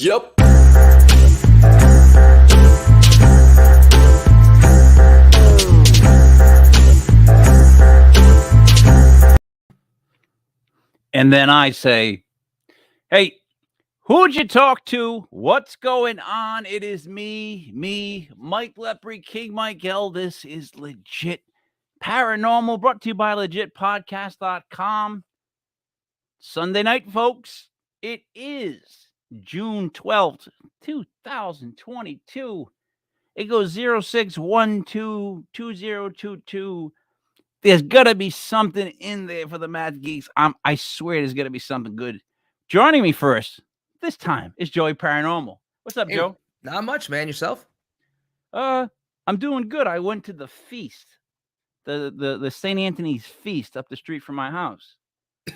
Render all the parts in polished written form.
Yep. And then I say, hey, who'd you talk to? What's going on? It is me, Mike Lepre, King Mike L. This is Legit Paranormal, brought to you by legitpodcast.com. Sunday night, folks. It is June 12th, 2022. It goes 06122022. There's got to be something in there for the Mad Geeks. I swear there's got to be something good. Joining me first this time is Joey Paranormal. What's up, Joe? Not much, man. Yourself? I'm doing good. I went to the feast, the St. Anthony's feast up the street from my house.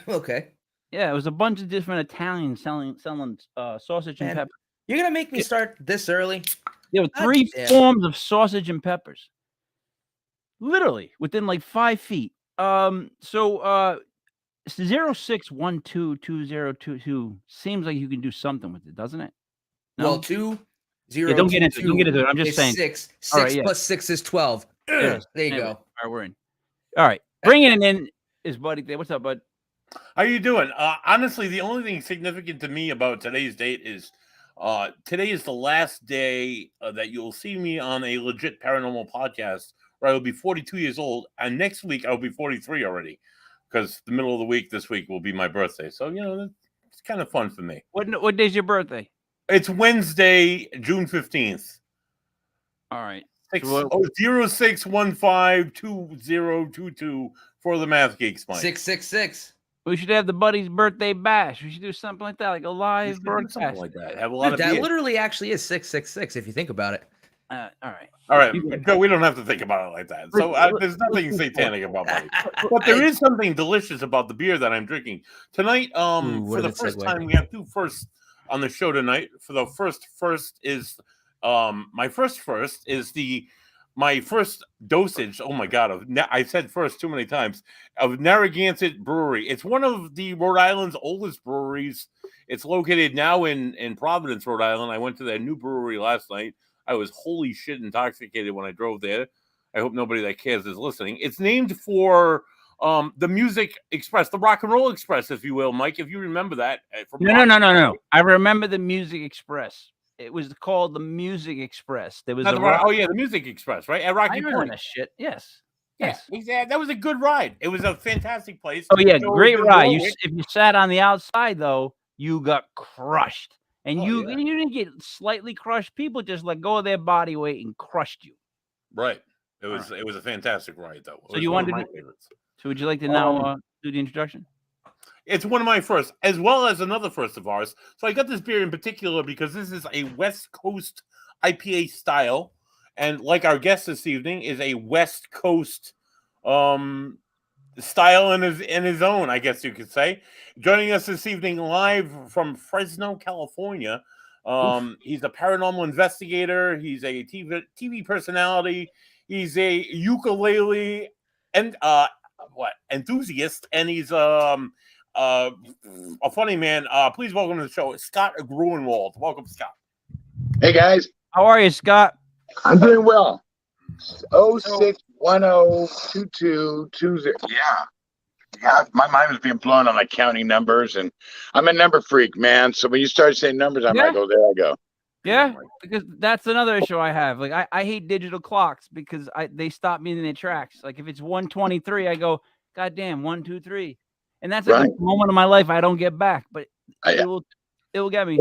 Okay. Yeah, it was a bunch of different Italians selling sausage and pepper. You're gonna make me start this early? There were three forms of sausage and peppers. Literally within like 5 feet. So 06122022 seems like you can do something with it, doesn't it? No? Well, 2 0. Yeah, don't get into it. I'm just saying 6. 6 right, plus 6 is 12. There you go. All right, we're in. All right, bringing it in is Buddy there. What's up, bud? How you doing? Honestly, the only thing significant to me about today's date is today is the last day that you'll see me on a Legit Paranormal podcast, where I will be 42 years old, and next week I'll be 43 already, because the middle of the week this week will be my birthday. So, it's kind of fun for me. What day's your birthday? It's Wednesday, June 15th. All right. 06152022 for the Math Geeks, Mike. 666. We should have the Buddy's birthday bash. We should do something like that, like a live broadcast. Something like that. Have a lot of that literally actually is 666 if you think about it. All right. Joe, we don't have to think about it like that. So there's nothing satanic about Buddy. But there is something delicious about the beer that I'm drinking. Tonight, for the first time, we have two firsts on the show tonight. For the first is my first is my first dosage, oh my God, I said first too many times, of Narragansett Brewery. It's one of the Rhode Island's oldest breweries. It's located now in Providence, Rhode Island. I went to their new brewery last night. I was holy shit intoxicated when I drove there. I hope nobody that cares is listening. It's named for the Music Express, the Rock and Roll Express, if you will, Mike, if you remember that. No. I remember the Music Express. It was called the Music Express. There was the Music Express, right? At Rocky Point. That shit. Yes. Yeah, that was a good ride. It was a fantastic place. Oh yeah, great ride. If you sat on the outside though, you got crushed. And you didn't get slightly crushed. People just let go of their body weight and crushed you. Right. It was a fantastic ride though. So you wanted favorites. So would you like to now do the introduction? It's one of my first, as well as another first of ours. So I got this beer in particular because this is a West Coast IPA style. And like our guest this evening is a West Coast style in his own, I guess you could say. Joining us this evening live from Fresno, California. He's a paranormal investigator. He's a TV personality. He's a ukulele and enthusiast. And he's a funny man. Please welcome to the show, Scott Gruenwald. Welcome, Scott. Hey guys, how are you, Scott? I'm doing well. 06102220. Yeah. My mind was being blown on like counting numbers, and I'm a number freak, man. So when you start saying numbers, I'm like, oh, there I go. Yeah, because that's another issue I have. Like I hate digital clocks because they stop me in their tracks. Like if it's 1:23, I go, God damn, 1, 2, 3. And that's like a moment of my life I don't get back, but it will get me.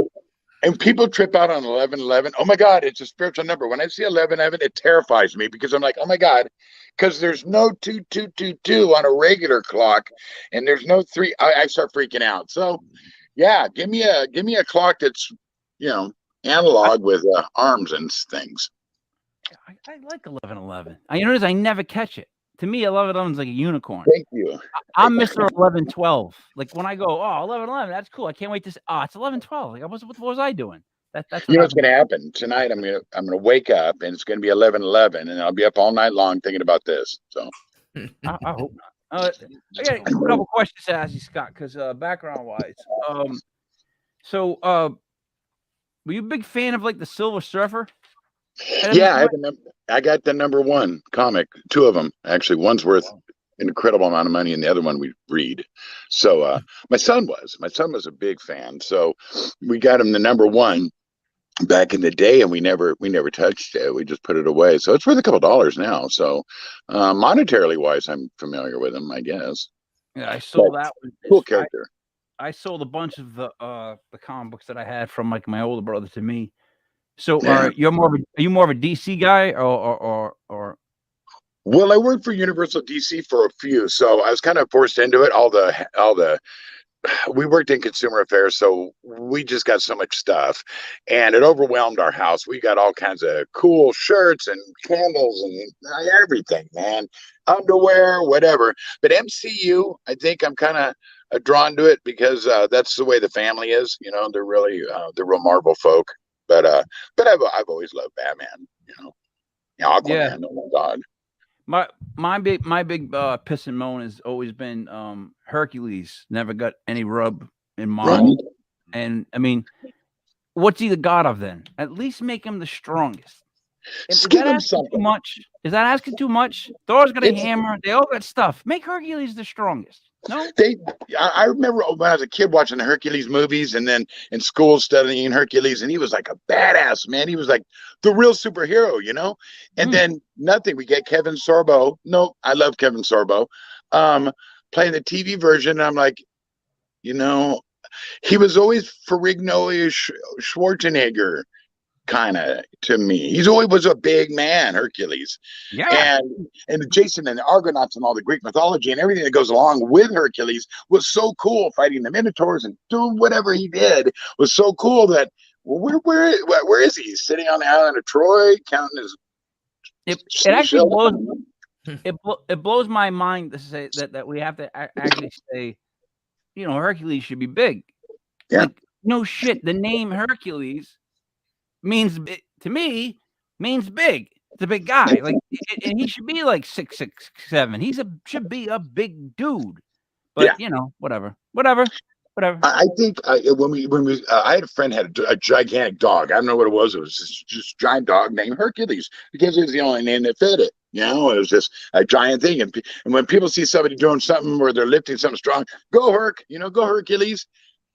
And people trip out on 1111. Oh my God, it's a spiritual number. When I see 1111, it terrifies me because I'm like, oh my God, because there's no 2222 on a regular clock, and there's no 3. I start freaking out. So, yeah, give me a clock that's analog with arms and things. I like 1111. You notice I never catch it. To me, 1111 is like a unicorn. Thank you. I'm Mr. 1112. Like when I go, 1111, that's cool. I can't wait to see. It's 1112. Like what was I doing? That's what's going to happen tonight. I'm gonna wake up and it's going to be 1111, and I'll be up all night long thinking about this. So I hope not. I got a couple questions to ask you, Scott, because background wise, so Were you a big fan of like the Silver Surfer? Yeah, I got the #1 comic, 2 of them actually. One's worth an incredible amount of money, and the other one we read. So my son was a big fan. So we got him the #1 back in the day, and we never touched it. We just put it away. So it's worth a couple dollars now. So monetarily wise, I'm familiar with him, I guess. Yeah, I sold that one. Cool character. I sold a bunch of the comic books that I had from like my older brother to me. So are you more of a DC guy or? Well, I worked for Universal DC for a few, so I was kind of forced into it. All the we worked in consumer affairs, so we just got so much stuff, and it overwhelmed our house. We got all kinds of cool shirts and candles and everything, man, underwear, whatever. But MCU, I think I'm kind of drawn to it because that's the way the family is. You know, they're really they're real Marvel folk. But I've always loved Batman. You know, Aquaman. Yeah. Oh my God. My big piss and moan has always been Hercules. Never got any rub in Marvel. Right. And I mean, what's he the god of then? At least make him the strongest. Is that asking too much? Is that asking too much? Thor's got a hammer. They all got stuff. Make Hercules the strongest. No, I remember when I was a kid watching the Hercules movies, and then in school studying Hercules, and he was like a badass, man. He was like the real superhero, you know. And then nothing. We get Kevin Sorbo. No, I love Kevin Sorbo. Playing the TV version, and I'm like, you know, he was always Ferrigno-ish Schwarzenegger kind of to me. He's always was a big man, Hercules. Yeah. And Jason and the Argonauts and all the Greek mythology and everything that goes along with Hercules was so cool. Fighting the Minotaurs and doing whatever he did was so cool that where is he? He's sitting on the island of Troy counting his. It actually blows. It blows my mind to say that we have to actually say, you know, Hercules should be big. Yeah. Like, no shit. The name Hercules means big It's a big guy, like, and he should be like 6'6", 6'7". Should be a big dude, but you know, whatever. I think when we I had a friend had a gigantic dog. I don't know what it was. It was just giant dog named Hercules because it was the only name that fit it. You know, it was just a giant thing. And when people see somebody doing something where they're lifting something strong, go Herc. You know, go Hercules.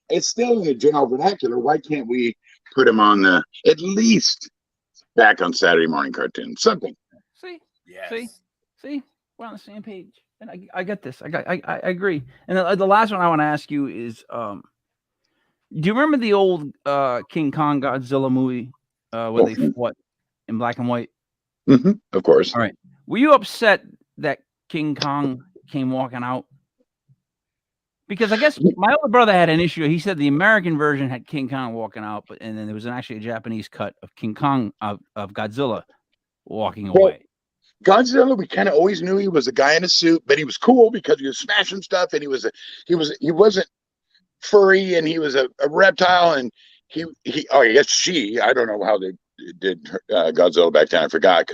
It's still in the general vernacular. Why can't we put him on at least back on Saturday morning cartoon? Something. See, we're on the same page, and I get this. I agree. And the last one I want to ask you is, do you remember the old King Kong Godzilla movie where they fought in black and white? Mm-hmm, of course. All right. Were you upset that King Kong came walking out? Because I guess my older brother had an issue. He said the American version had King Kong walking out, and then there was actually a Japanese cut of King Kong of Godzilla walking away. Godzilla, we kind of always knew he was a guy in a suit, but he was cool because he was smashing stuff, and he wasn't furry, and he was a reptile, and I don't know how they did Godzilla back then. I forgot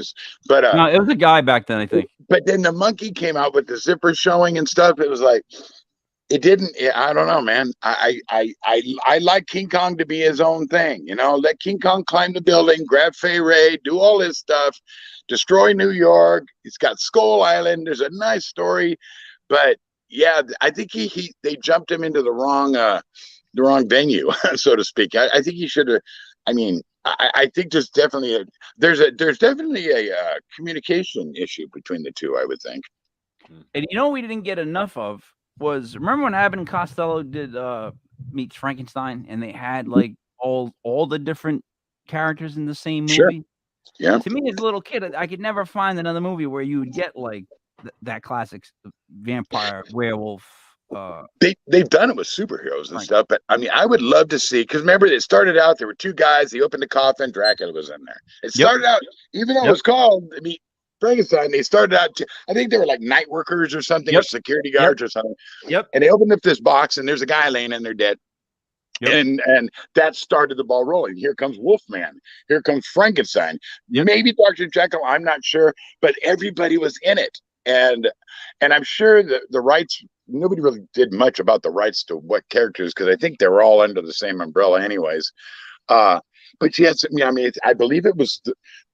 no, it was a guy back then, I think. But then the monkey came out with the zipper showing and stuff. It was like. It didn't. I don't know, man. I like King Kong to be his own thing. You know, let King Kong climb the building, grab Fay Ray, do all his stuff, destroy New York. He's got Skull Island. There's a nice story, but yeah, I think they jumped him into the wrong venue, so to speak. I think he should have. I mean, I think there's definitely a communication issue between the two. I would think. And you know, we didn't get enough of. Remember when Abbott and Costello did Meets Frankenstein, and they had like all the different characters in the same movie? Sure. Yeah. To me, as a little kid, I could never find another movie where you would get like that classic vampire, werewolf. They've done it with superheroes and stuff, but I mean, I would love to see, because remember, it started out, there were two guys, they opened the coffin, Dracula was in there. It started out, even though it was called Frankenstein, they started out I think they were like night workers or something, or security guards or something. And they opened up this box, and there's a guy laying in there dead. And that started the ball rolling. Here comes Wolfman. Here comes Frankenstein. Maybe Dr. Jekyll, I'm not sure, but everybody was in it. And I'm sure that the rights, nobody really did much about the rights to what characters, because I think they were all under the same umbrella anyways. but she had some. I mean, I believe it was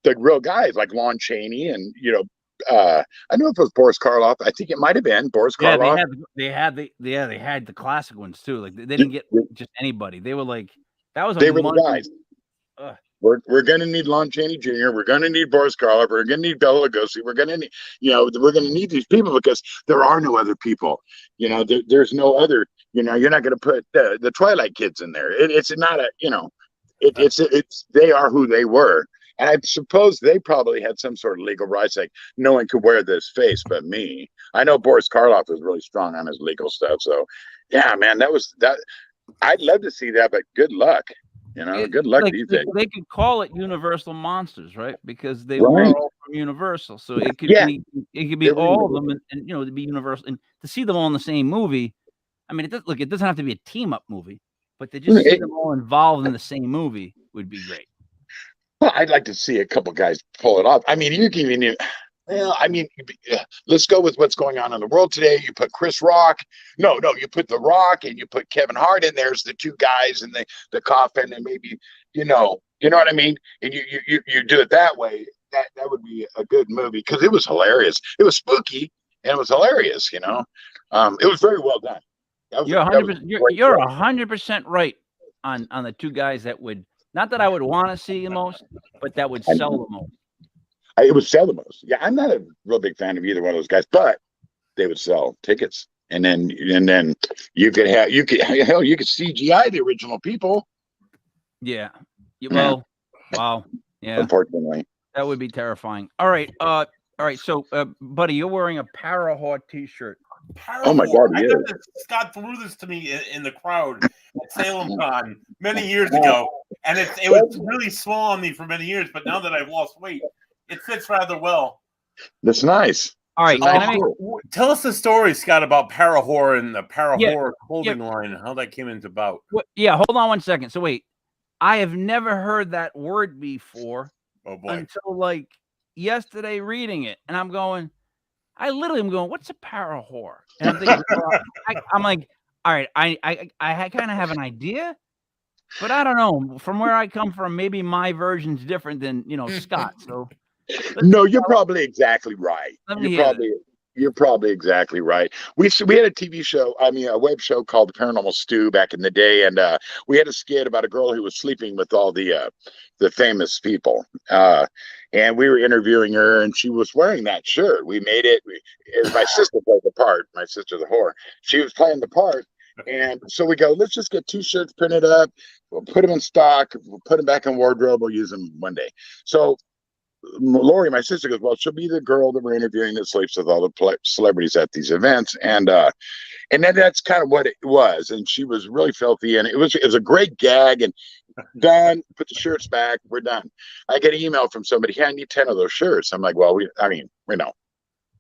the real guys like Lon Chaney and I don't know if it was Boris Karloff. I think it might have been Boris Karloff. They had the classic ones too. Like they didn't get just anybody. They were like they were the guys. We're gonna need Lon Chaney Jr. We're gonna need Boris Karloff. We're gonna need Bela Lugosi. We're gonna need we're gonna need these people because there are no other people. There's no other. You're not gonna put the Twilight kids in there. It's not a it's they are who they were. And I suppose they probably had some sort of legal rights, like no one could wear this face but me. I know Boris Karloff was really strong on his legal stuff. So, yeah, man, that. I'd love to see that, but good luck. Good luck these days. They could call it Universal Monsters, right? Because they were all from Universal. So it could be all of them, and to be Universal, and to see them all in the same movie. I mean, it doesn't have to be a team up movie, but to just see them all involved in the same movie would be great. Well, I'd like to see a couple guys pull it off. I mean, you can even. Well, I mean, let's go with what's going on in the world today. You put Chris Rock. No, you put The Rock and you put Kevin Hart in. There's the two guys in the coffin, and maybe you know what I mean. And you do it that way. That would be a good movie because it was hilarious. It was spooky and it was hilarious. It was very well done. You're 100% right on the two guys that would. Not that I would want to see the most, but that would sell the most. It would sell the most. Yeah, I'm not a real big fan of either one of those guys, but they would sell tickets, and then you could CGI the original people. Yeah. Well, wow. Yeah. Unfortunately, that would be terrifying. All right. So, buddy, you're wearing a Parahor T-shirt. Oh my God! Yeah. Scott threw this to me in the crowd at Salem Con many years ago, and it was really small on me for many years. But now that I've lost weight, it fits rather well. That's nice. All right, tell us the story, Scott, about Parahor and the Parahor clothing line and how that came into about. Yeah, hold on one second. So wait, I have never heard that word before until like yesterday reading it, and I'm going. I literally am going, what's a Parahor? And I'm thinking, I'm like, all right, I kind of have an idea, but I don't know. From where I come from, maybe my version's different than Scott. So no, you're probably exactly right. You're probably exactly right. We had a TV show, a web show called The Paranormal Stew back in the day, and we had a skit about a girl who was sleeping with all the famous people, and we were interviewing her, and she was wearing that shirt. We made it. My sister played the part. My sister, the whore, she was playing the part, and so we go, let's just get 2 shirts printed up. We'll put them in stock. We'll put them back in wardrobe. We'll use them one day. So Lori, my sister, goes, well, she'll be the girl that we're interviewing that sleeps with all the celebrities at these events, and then that's kind of what it was. And she was really filthy, and it was a great gag. And done. Put the shirts back. We're done. I get an email from somebody. Hey, I need 10 of those shirts. I'm like, well, we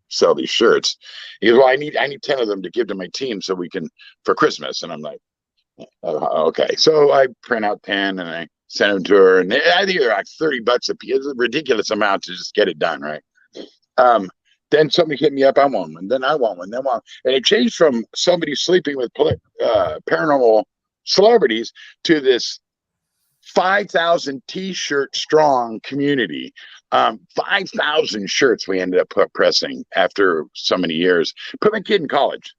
sell these shirts. He goes, well, I need 10 of them to give to my team so we can for Christmas. And I'm like, okay. So I print out 10 and I send them to her, and I think they're like $30 a piece. It's a ridiculous amount to just get it done, right? Then somebody hit me up. I want one. Then I want one. Then one. And it changed from somebody sleeping with paranormal celebrities to this 5,000 T-shirt strong community. 5,000 shirts we ended up pressing after so many years. Put my kid in college,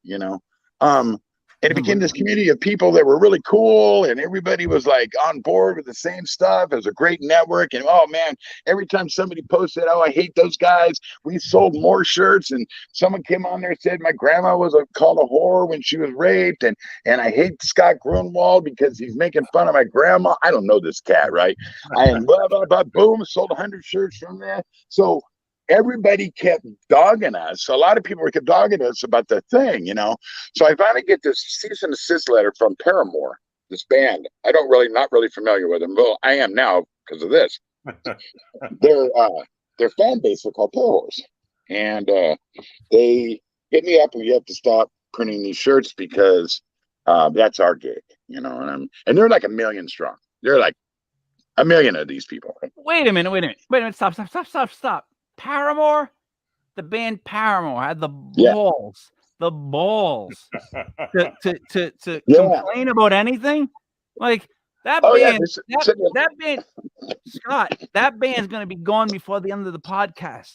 and it became this community of people that were really cool, and everybody was like on board with the same stuff. It was a great network, and oh man, every time somebody posted, oh, I hate those guys, we sold more shirts. And someone came on there and said my grandma was called a whore when she was raped, and I hate Scott Gruenwald because he's making fun of my grandma. I don't know this cat, right? And blah blah blah. Boom, sold 100 shirts from there. So everybody kept dogging us. A lot of people kept dogging us about the thing, So I finally get this cease and desist letter from Paramore, this band. Not really familiar with them. Well, I am now because of this. Their fan base are called Parahors, and they hit me up. We have to stop printing these shirts because that's our gig, And they're like 1 million strong. They're like 1 million of these people. Wait a minute. Stop. Paramore, the band Paramore had the balls to complain about anything. Like, That Oh yeah, band, that band, Scott, that band's going to be gone before the end of the podcast.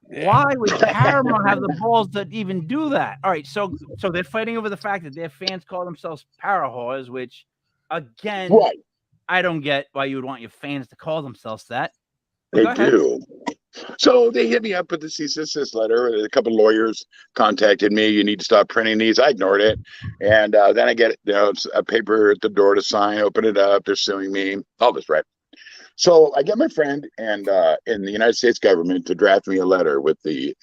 Why would Paramore have the balls to even do that? All right, so they're fighting over the fact that their fans call themselves para whores, which, again, right. I don't get why you would want your fans to call themselves that. They do. So they hit me up with the cease and desist letter. A couple of lawyers contacted me. You need to stop printing these. I ignored it, and then I get a paper at the door to sign. Open it up. They're suing me. All this, right? So I get my friend and in the United States government to draft me a letter with the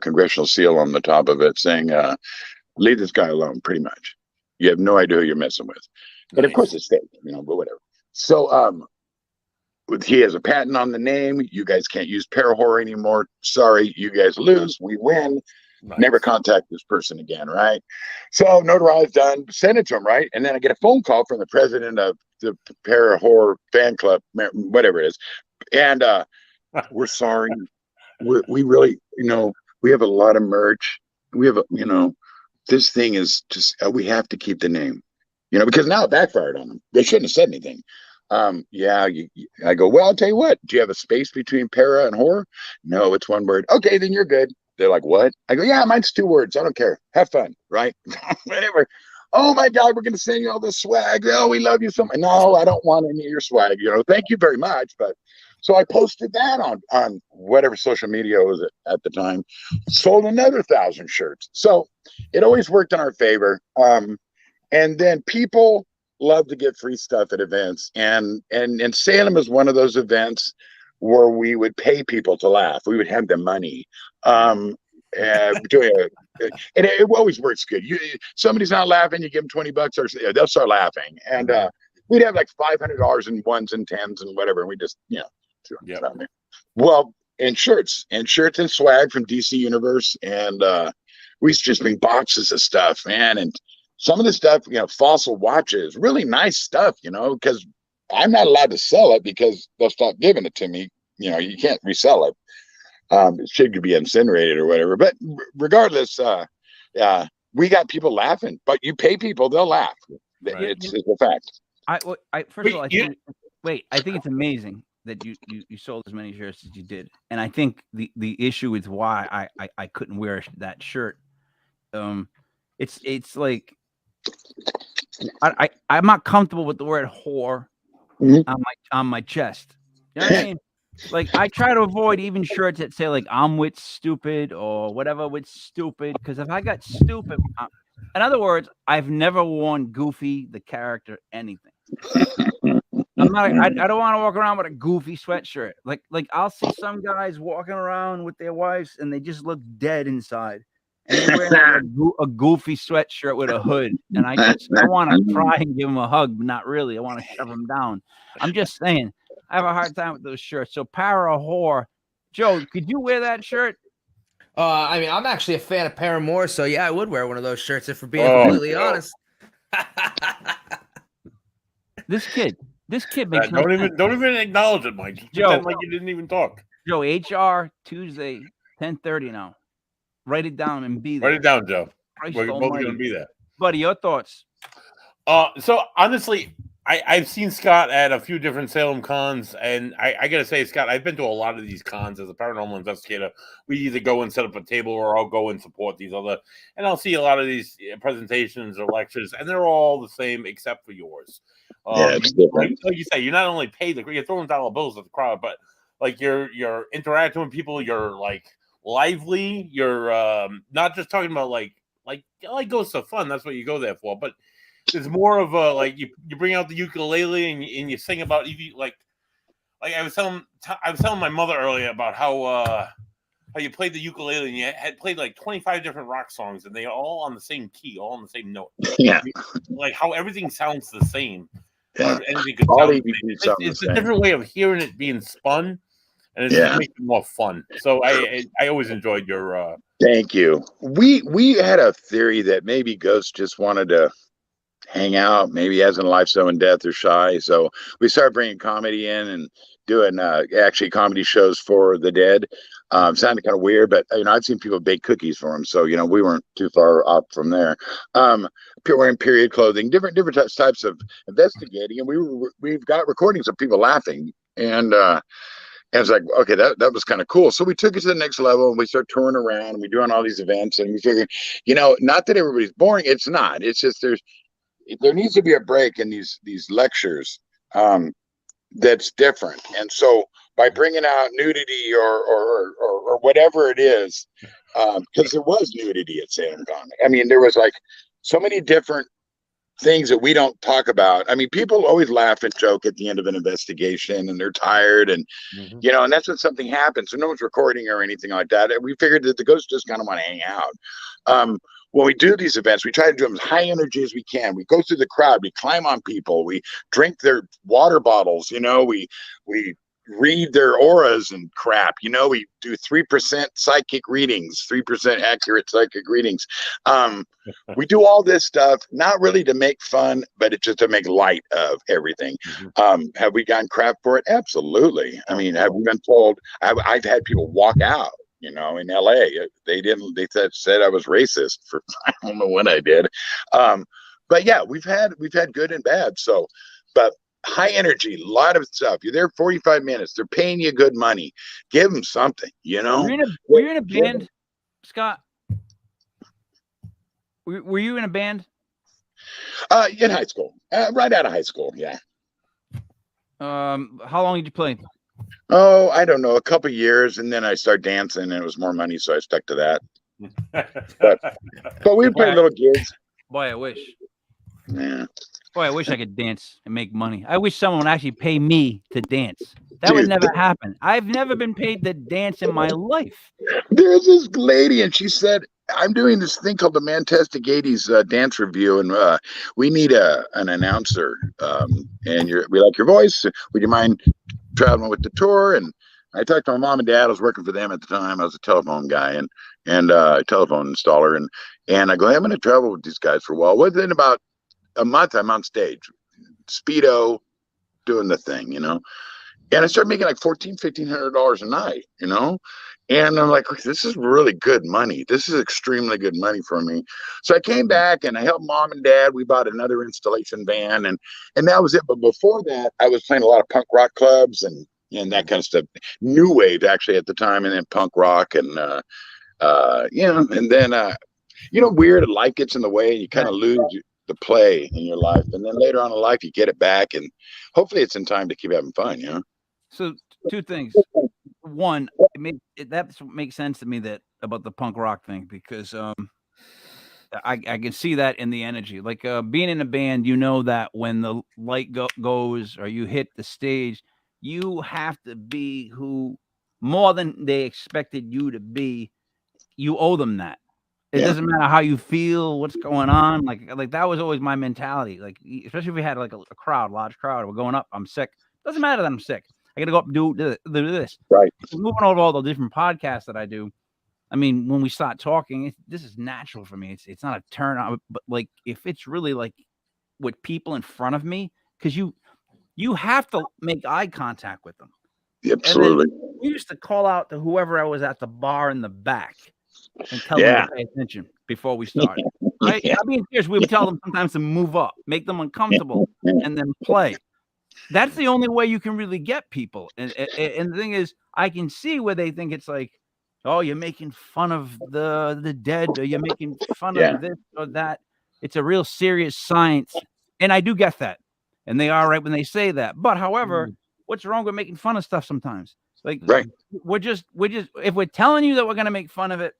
congressional seal on the top of it saying, leave this guy alone, pretty much. You have no idea who you're messing with. Nice. And of course it's fake, but whatever. So he has a patent on the name. You guys can't use para-horror anymore. Sorry, you guys lose. We win. Nice. Never contact this person again, right? So notarized, done, send it to him, right? And then I get a phone call from the president of the para-horror fan club, whatever it is. And we're sorry. We really, we have a lot of merch. We have, this thing is just, we have to keep the name, because now it backfired on them. They shouldn't have said anything. I go, well, I'll tell you what, do you have a space between para and horror? No, it's one word. Okay, then you're good. They're like, what? I go, yeah, mine's 2 words. I don't care. Have fun, right? Whatever. Oh my God, we're going to send you all this swag. Oh, we love you so much. No, I don't want any of your swag. Thank you very much. But so I posted that on whatever social media was at the time, sold another 1,000 shirts. So it always worked in our favor. And then people love to get free stuff at events. And Salem is one of those events where we would pay people to laugh. We would have them money. And it always works good. Somebody's not laughing, you give them $20 or they'll start laughing. And we'd have like $500 in ones and tens and whatever. And we just, well, and shirts and swag from DC Universe. And we just bring boxes of stuff, man. And some of the stuff, Fossil watches, really nice stuff, because I'm not allowed to sell it because they'll stop giving it to me. You can't resell it. It should be incinerated or whatever. But regardless, we got people laughing. But you pay people, they'll laugh. Right. It's a fact. First of all, I think it's amazing that you sold as many shirts as you did. And I think the issue with why I couldn't wear that shirt, it's like I'm not comfortable with the word whore on my chest. You know what I mean? Like, I try to avoid even shirts that say like I'm with stupid or whatever with stupid, because if I got stupid, in other words, I've never worn Goofy the character anything. I'm not. I don't want to walk around with a Goofy sweatshirt. Like I'll see some guys walking around with their wives and they just look dead inside. And they're wearing a Goofy sweatshirt with a hood, and I want to try and give them a hug, but not really. I want to shove them down. I'm just saying, I have a hard time with those shirts. So para whore, Joe, could you wear that shirt? I mean, I'm actually a fan of Paramore, so yeah, I would wear one of those shirts if we're being completely honest. This kid makes don't even acknowledge it, Mike. Joe, pretend like you didn't even talk. Joe, HR Tuesday, 10:30 now. Write it down and be there. Write it down, Joe. Christ We're both almighty. going to be there. Buddy, your thoughts? So honestly, I've seen Scott at a few different Salem cons, and I got to say, Scott, I've been to a lot of these cons as a paranormal investigator. We either go and set up a table, or I'll go and support these other, and I'll see a lot of these presentations or lectures, and they're all the same except for yours. It's different. Like you say, you're not only paid, you're throwing dollar bills at the crowd, but like you're interacting with people, you're like lively, you're not just talking about like ghosts of fun. That's what you go there for, but there's more of a like you bring out the ukulele and you sing about like I was telling my mother earlier about how you played the ukulele and you had played like 25 different rock songs and they are all on the same key, all on the same note. Yeah, like how everything sounds the same. Yeah. It's a different way of hearing it being spun. And it just makes it more fun. So I always enjoyed your. Thank you. We had a theory that maybe ghosts just wanted to hang out, maybe as in life, so in death, or shy. So we started bringing comedy in and doing actually comedy shows for the dead. Sounded kind of weird, but I've seen people bake cookies for them, so we weren't too far off from there. Wearing period clothing, different types of investigating, and we've got recordings of people laughing, and it's like, okay, that was kind of cool. So we took it to the next level, and we start touring around, and we're doing all these events, and we figured, not that everybody's boring. It's not. It's just there needs to be a break in these lectures that's different, and so by bringing out nudity or whatever it is, because there was nudity at SanderCon. I mean, there was like so many different things that we don't talk about. I mean, people always laugh and joke at the end of an investigation, and they're tired, and and that's when something happens. So no one's recording or anything like that. And we figured that the ghosts just kind of want to hang out. When we do these events, we try to do them as high energy as we can. We go through the crowd, we climb on people, we drink their water bottles, we read their auras and crap. We do 3% psychic readings, 3% accurate psychic readings. We do all this stuff, not really to make fun, but it's just to make light of everything. Have we gotten crap for it? Absolutely. I mean, have we been told? I've had people walk out, in LA. They said I was racist for, I don't know what I did. But yeah, we've had good and bad. So, but high energy, a lot of stuff. You're there 45 minutes. They're paying you good money. Give them something, Were you in a band, Scott? Were you in a band? In high school. Right out of high school, yeah. How long did you play? Oh, I don't know, a couple years, and then I started dancing, and it was more money, so I stuck to that. But we played little gigs. Boy, I wish. Yeah. Boy, I wish I could dance and make money. I wish someone would actually pay me to dance. That would never happen. I've never been paid to dance in my life. There's this lady, and she said, I'm doing this thing called the Mantastic 80s dance review, and we need an announcer. And we like your voice. Would you mind traveling with the tour? And I talked to my mom and dad. I was working for them at the time. I was a telephone guy and telephone installer. And I go, hey, I'm going to travel with these guys for a while. Within about a month, I'm on stage, Speedo, doing the thing, and I started making like $1,400-$1,500 a night, and I'm like, this is really good money. This is extremely good money for me. So I came back and I helped mom and dad. We bought another installation van, and that was it. But before that, I was playing a lot of punk rock clubs and that kind of stuff. New wave actually at the time, and then punk rock and and then weird life gets in the way. You kind of lose the play in your life, and then later on in life you get it back, and hopefully it's in time to keep having fun. So two things. One, that makes sense to me that about the punk rock thing, because I can see that in the energy, like being in a band, that when the light goes or you hit the stage, you have to be who more than they expected you to be. You owe them that. It doesn't matter how you feel, what's going on. Like that was always my mentality. Like, especially if we had like a large crowd, we're going up, I'm sick. Doesn't matter that I'm sick. I got to go up and do this. Right. Moving over all the different podcasts that I do. I mean, when we start talking, this is natural for me. It's not a turn on, but like if it's really like with people in front of me, because you have to make eye contact with them. Absolutely. We used to call out to whoever I was at the bar in the back and tell them to pay attention before we started. Right? I mean, seriously, we would tell them sometimes to move up, make them uncomfortable, and then play. That's the only way you can really get people. And the thing is, I can see where they think it's like, oh, you're making fun of the dead, or you're making fun of this or that. It's a real serious science. And I do get that. And they are right when they say that. But however, what's wrong with making fun of stuff sometimes? Like, we're just if we're telling you that we're going to make fun of it,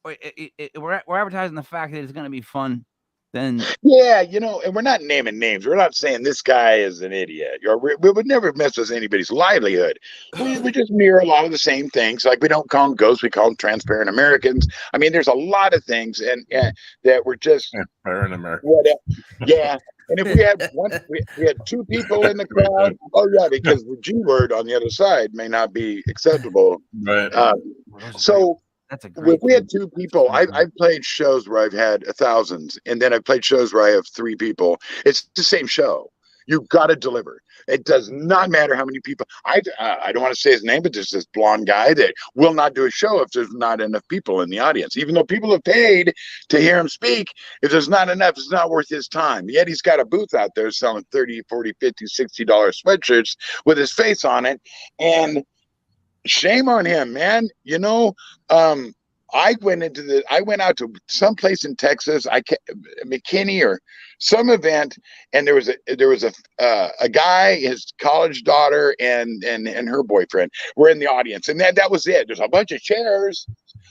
we're advertising the fact that it's going to be fun. Then and we're not naming names. We're not saying this guy is an idiot. We would never mess with anybody's livelihood. We just mirror a lot of the same things. Like, we don't call them ghosts, we call them transparent Americans. I mean, there's a lot of things, and that we're just transparent Americans. Whatever. Yeah. And if we had we had two people in the crowd, because the G word on the other side may not be acceptable. Right. So if we had two people, I've played shows where I've had thousands, and then I've played shows where I have three people. It's the same show. You got to deliver. It does not matter how many people. I don't want to say his name, but there's this blonde guy that will not do a show if there's not enough people in the audience. Even though people have paid to hear him speak, if there's not enough, it's not worth his time. Yet he's got a booth out there selling $30, $40, $50, $60 sweatshirts with his face on it. And shame on him, man. You know, I went out to some place in Texas, McKinney or some event, and there was a guy, his college daughter, and her boyfriend were in the audience, and that was it. There's a bunch of chairs,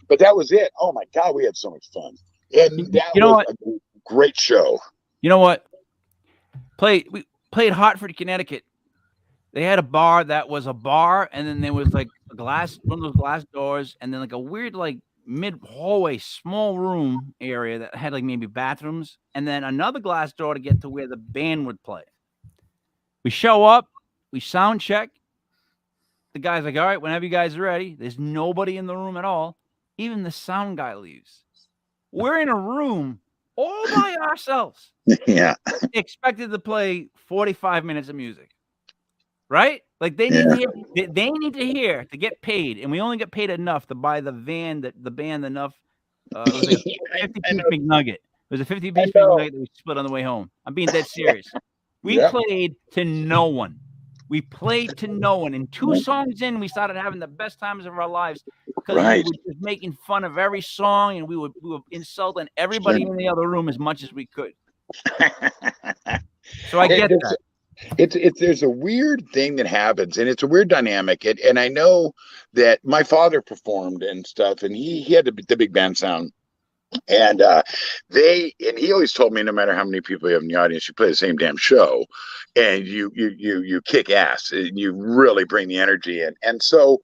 but that was it. Oh my God, we had so much fun, and that was a great show. You know what? We played Hartford, Connecticut. They had a bar that was a bar, and then there was like one of those glass doors, and then like a weird like mid-hallway, small room area that had like maybe bathrooms, and then another glass door to get to where the band would play. We show up, we sound check. The guy's like, all right, whenever you guys are ready. There's nobody in the room at all. Even the sound guy leaves. We're in a room all by ourselves. Yeah. Expected to play 45 minutes of music. Right? Like they need to hear to get paid, and we only get paid enough to buy the band enough. It was like a 50-piece McNugget. It was a 50-piece McNugget that we split on the way home. I'm being dead serious. We played to no one. We played to no one. And 2 songs in, we started having the best times of our lives because we were just making fun of every song, and we were insulting everybody in the other room as much as we could. So I get that. There's a weird thing that happens, and it's a weird dynamic. And I know that my father performed and stuff, and he had the big band sound. And he always told me, no matter how many people you have in the audience, you play the same damn show, and you kick ass, and you really bring the energy in. And so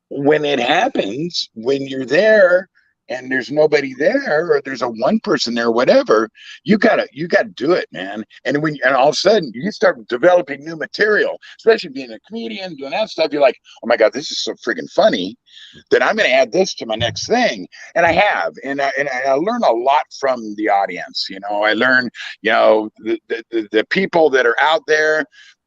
when it happens, when you're there and there's nobody there, or there's a one person there, or whatever, you gotta do it, man. And all of a sudden you start developing new material, especially being a comedian, doing that stuff. You're like, oh my God, this is so freaking funny that I'm going to add this to my next thing. And I have, and I learn a lot from the audience. You know, I learn, you know, the people that are out there.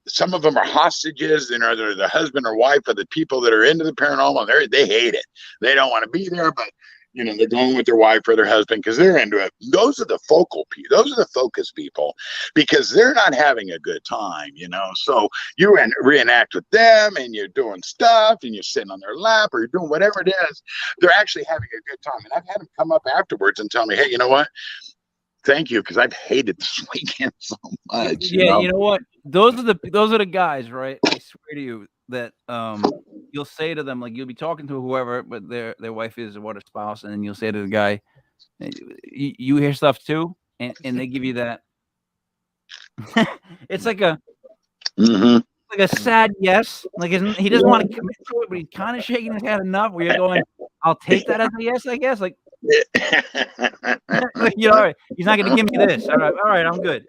Some of them are hostages, and they're the husband or wife of the people that are into the paranormal. They hate it. They don't want to be there, but you know, they're going with their wife or their husband because they're into it. Those are the focal people. Those are the focus people, because they're not having a good time, you know. So you reenact with them, and you're doing stuff, and you're sitting on their lap, or you're doing whatever it is. They're actually having a good time. And I've had them come up afterwards and tell me, hey, you know what? Thank you, because I've hated this weekend so much. Yeah, you know what? Those are the guys, right? I swear to you that you'll say to them, like, you'll be talking to whoever, but their wife is what, a spouse, and then you'll say to the guy, you hear stuff too, and they give you that. It's like a like a sad yes, like he doesn't want to commit to it, but he's kind of shaking his head enough where you're going, I'll take that as a yes, I guess. Like, you know, he's not going to give me this. All right, I'm good.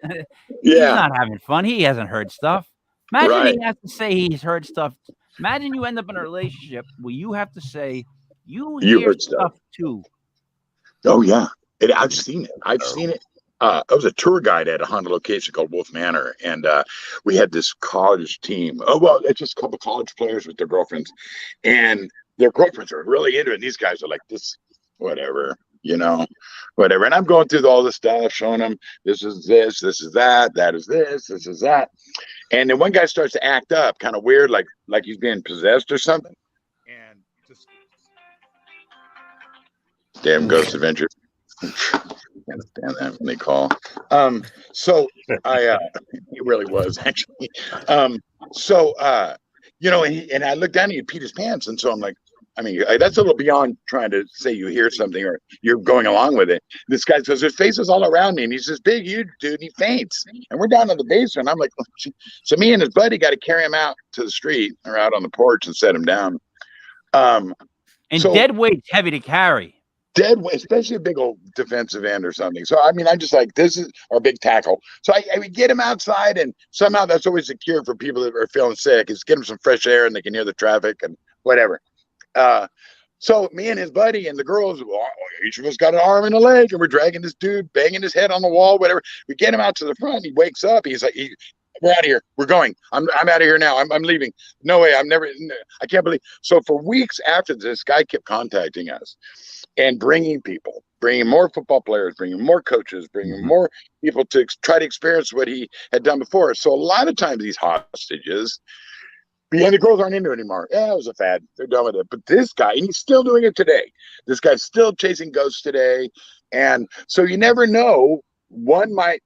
He's not having fun. He hasn't heard stuff. Imagine he has to say he's heard stuff. Imagine you end up in a relationship where you have to say you hear stuff too. Oh yeah, I've seen it. I've seen it. I was a tour guide at a haunted location called Wolf Manor, and we had this college team. Oh well, it's just a couple college players with their girlfriends, and their girlfriends are really into it. And these guys are like, this, whatever, you know, whatever. And I'm going through all this stuff, showing them this is this, this is that, that is this, this is that. And then one guy starts to act up, kind of weird, like he's being possessed or something. And just damn Ghost Adventure. Can't stand that when they call. So I he really was actually. You know, and I looked down and he peed his pants, and so I'm like, I mean, that's a little beyond trying to say you hear something or you're going along with it. This guy says there's faces all around me, and he's this big, huge dude, and he faints. And we're down in the basement. I'm like, so me and his buddy got to carry him out to the street or out on the porch and set him down. And dead weight's heavy to carry. Dead weight, especially a big old defensive end or something. So I mean, I'm just like, this is our big tackle. So I would get him outside, and somehow that's always the cure for people that are feeling sick, is get them some fresh air and they can hear the traffic and whatever. So me and his buddy and the girls, each of us got an arm and a leg, and we're dragging this dude, banging his head on the wall, whatever. We get him out to the front. He wakes up. He's like, we're out of here. We're going. I'm out of here now. I'm leaving. No way. I can't believe. So for weeks after this, guy kept contacting us and bringing people, bringing more football players, bringing more coaches, bringing more people to try to experience what he had done before. So a lot of times these hostages, the girls aren't into it anymore. Yeah, it was a fad. They're done with it. But this guy, and he's still doing it today. This guy's still chasing ghosts today. And so you never know. One might,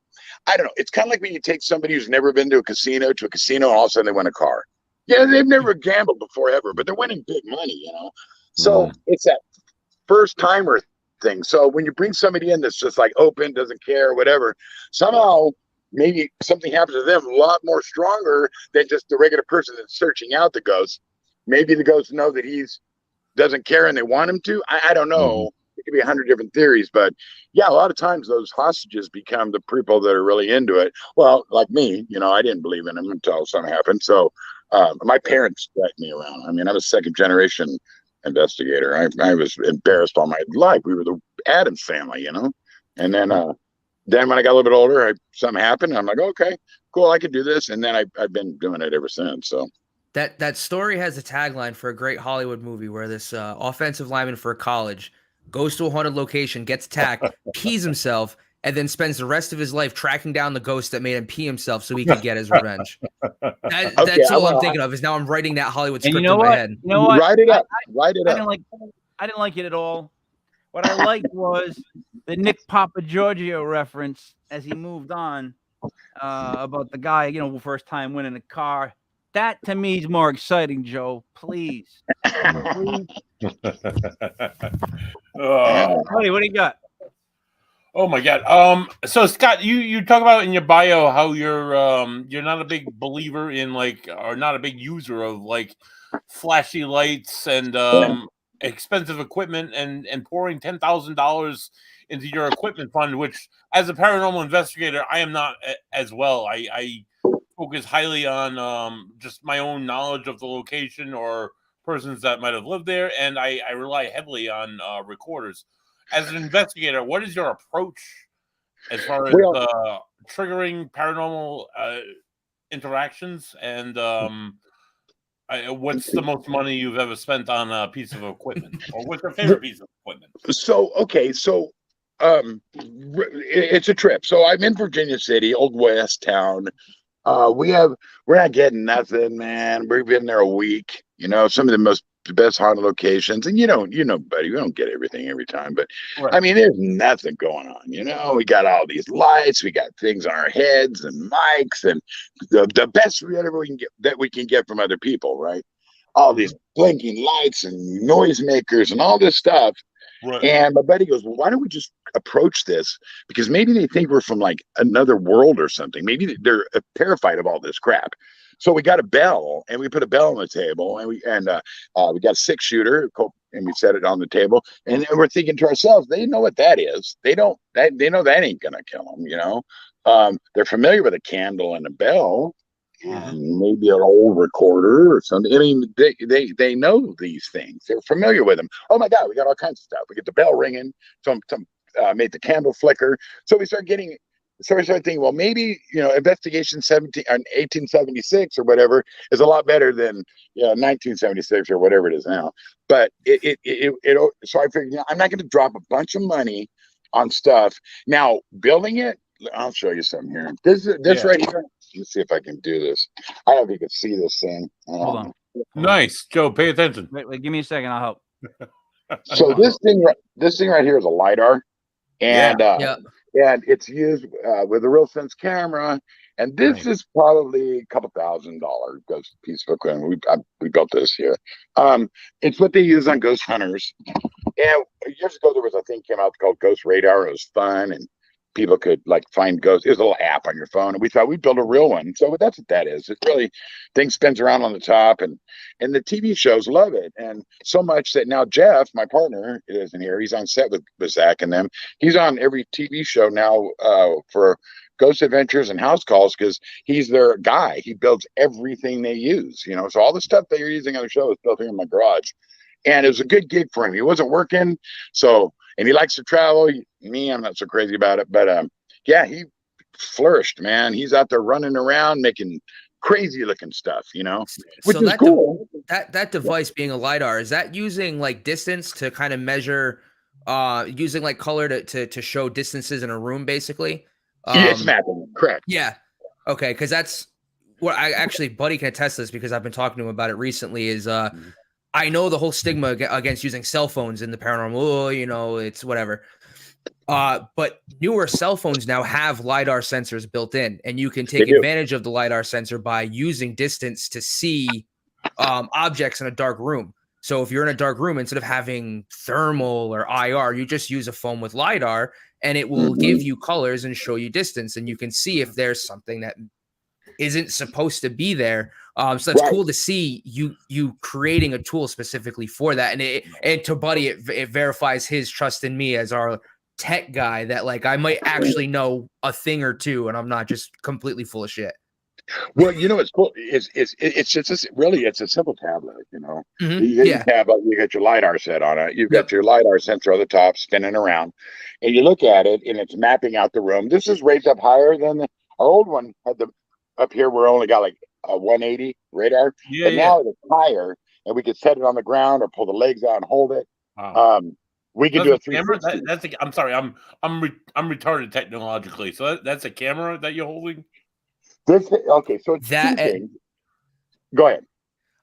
I don't know. It's kind of like when you take somebody who's never been to a casino, and all of a sudden they win a car. Yeah, they've never gambled before ever, but they're winning big money, So it's that first timer thing. So when you bring somebody in that's just like open, doesn't care, whatever, somehow maybe something happens to them a lot more stronger than just the regular person that's searching out the ghost. Maybe the ghosts know that he's doesn't care and they want him to. I don't know. It could be 100 different theories, but yeah, a lot of times those hostages become the people that are really into it. Well, like me, I didn't believe in them until something happened. So my parents dragged me around. I mean, I was second generation investigator. I was embarrassed all my life. We were the Addams family, and then when I got a little bit older, something happened. And I'm like, okay, cool, I could do this. And then I've been doing it ever since. So that story has a tagline for a great Hollywood movie where this offensive lineman for a college goes to a haunted location, gets attacked, pees himself, and then spends the rest of his life tracking down the ghost that made him pee himself so he could get his revenge. That's all I'm thinking of is now I'm writing that Hollywood script in my head. You know what? Write it up. Write it up. I didn't like it at all. What I liked was the Nick Papagiorgio reference as he moved on about the guy, first time winning a car. That to me is more exciting, Joe. Please. Oh. Buddy, what do you got? Oh my God. So Scott, you talk about in your bio how you're not a big believer in or not a big user of flashy lights and expensive equipment and pouring $10,000 into your equipment fund, which as a paranormal investigator, I am not as well. I focus highly on just my own knowledge of the location or persons that might have lived there, and I rely heavily on recorders. As an investigator, what is your approach as far as triggering paranormal interactions, and what's the most money you've ever spent on a piece of equipment, or what's your favorite piece of equipment? So it's a trip. So I'm in Virginia City, Old West town. We're not getting nothing, man. We've been there a week. Some of the best haunted locations, and buddy, we don't get everything every time, but right. I mean, there's nothing going on. We got all these lights, we got things on our heads and mics, and the best we can get from other people, right? All these blinking lights and noisemakers and all this stuff. Right. And my buddy goes, well, why don't we just approach this? Because maybe they think we're from another world or something. Maybe they're terrified of all this crap. So we got a bell, and we put a bell on the table, and we got a 6-shooter, and we set it on the table. And we're thinking to ourselves, they know what that is. They know that ain't gonna kill them. They're familiar with a candle and a bell. Maybe an old recorder or something. I mean, they know these things. They're familiar with them. Oh my God, we got all kinds of stuff. We get the bell ringing. Some made the candle flicker. So we start thinking, well, maybe investigation 1876 or whatever is a lot better than 1976 or whatever it is now. But so I figured, I'm not going to drop a bunch of money on stuff. Now building it, I'll show you something here. This right here. Let's see if I can do this. I don't know if you can see this thing. Hold on. Nice, Joe. Pay attention. Wait, give me a second. I'll help. So this thing right here is a LiDAR, and and it's used with a real sense camera. And this is probably a couple $1,000 ghost piece of equipment. We built this here. It's what they use on ghost hunters. And years ago, there was a thing came out called Ghost Radar. It was fun, and people could find ghosts. It was a little app on your phone, and we thought we'd build a real one. So that's what that is. It really, thing spins around on the top, and the TV shows love it, and so much that now Jeff, my partner, isn't here. He's on set with Zach and them. He's on every TV show now for Ghost Adventures and House Calls because he's their guy. He builds everything they use. So all the stuff that you're using on the show is built here in my garage, and it was a good gig for him. He wasn't working, and he likes to travel. Me, I'm not so crazy about it, but he flourished, man. He's out there running around making crazy looking stuff, which So is cool. That device being a LiDAR, is that using like distance to kind of measure, using like color to show distances in a room, basically? It's mapping, correct. Yeah. Okay, because that's what I actually, Buddy can attest to this because I've been talking to him about it recently. Is I know the whole stigma against using cell phones in the paranormal. Oh, it's whatever. But newer cell phones now have LiDAR sensors built in, and you can take advantage of the LiDAR sensor by using distance to see objects in a dark room. So if you're in a dark room, instead of having thermal or IR, you just use a phone with LiDAR, and it will give you colors and show you distance, and you can see if there's something that isn't supposed to be there. So that's cool to see you creating a tool specifically for that. And to Buddy, it verifies his trust in me as our tech guy, that like I might actually know a thing or two, and I'm not just completely full of shit. Well, it's cool. It's just really, it's a simple tablet. You got your LiDAR set on it. You've got your LiDAR sensor on the top spinning around, and you look at it, and it's mapping out the room. This is raised up higher than our old one had. Up here, we're only got like a 180 radar, but now it's higher, and we could set it on the ground or pull the legs out and hold it. We can do a 360. I'm sorry, I'm retarded technologically. So that's a camera that you're holding. Okay, so it's that. Go ahead.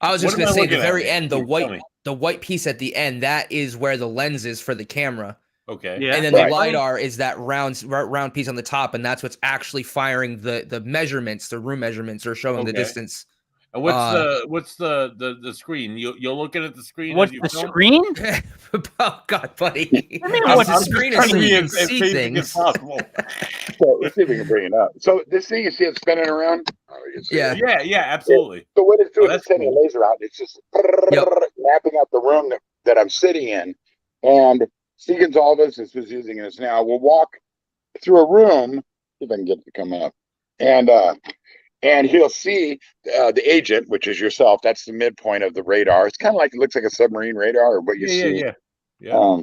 I was just going to say the very end, the white piece at the end, that is where the lens is for the camera. Okay. Yeah. And then the LiDAR is that round piece on the top, and that's what's actually firing the measurements, the room measurements, or showing the distance. And what's the screen? You're looking at the screen. What's the screen? Oh God, Buddy! What's the screen is so you can see things. So let's see if we can bring it up. So this thing, you see it spinning around. Yeah, absolutely. So what it's doing is sending a laser out. It's just mapping out the room that I'm sitting in, and C. Gonzalez is using this now. We'll walk through a room, see if I can get it to come up, and he'll see the agent, which is yourself. That's the midpoint of the radar. It's kind of like, it looks like a submarine radar, or what you see. Yeah.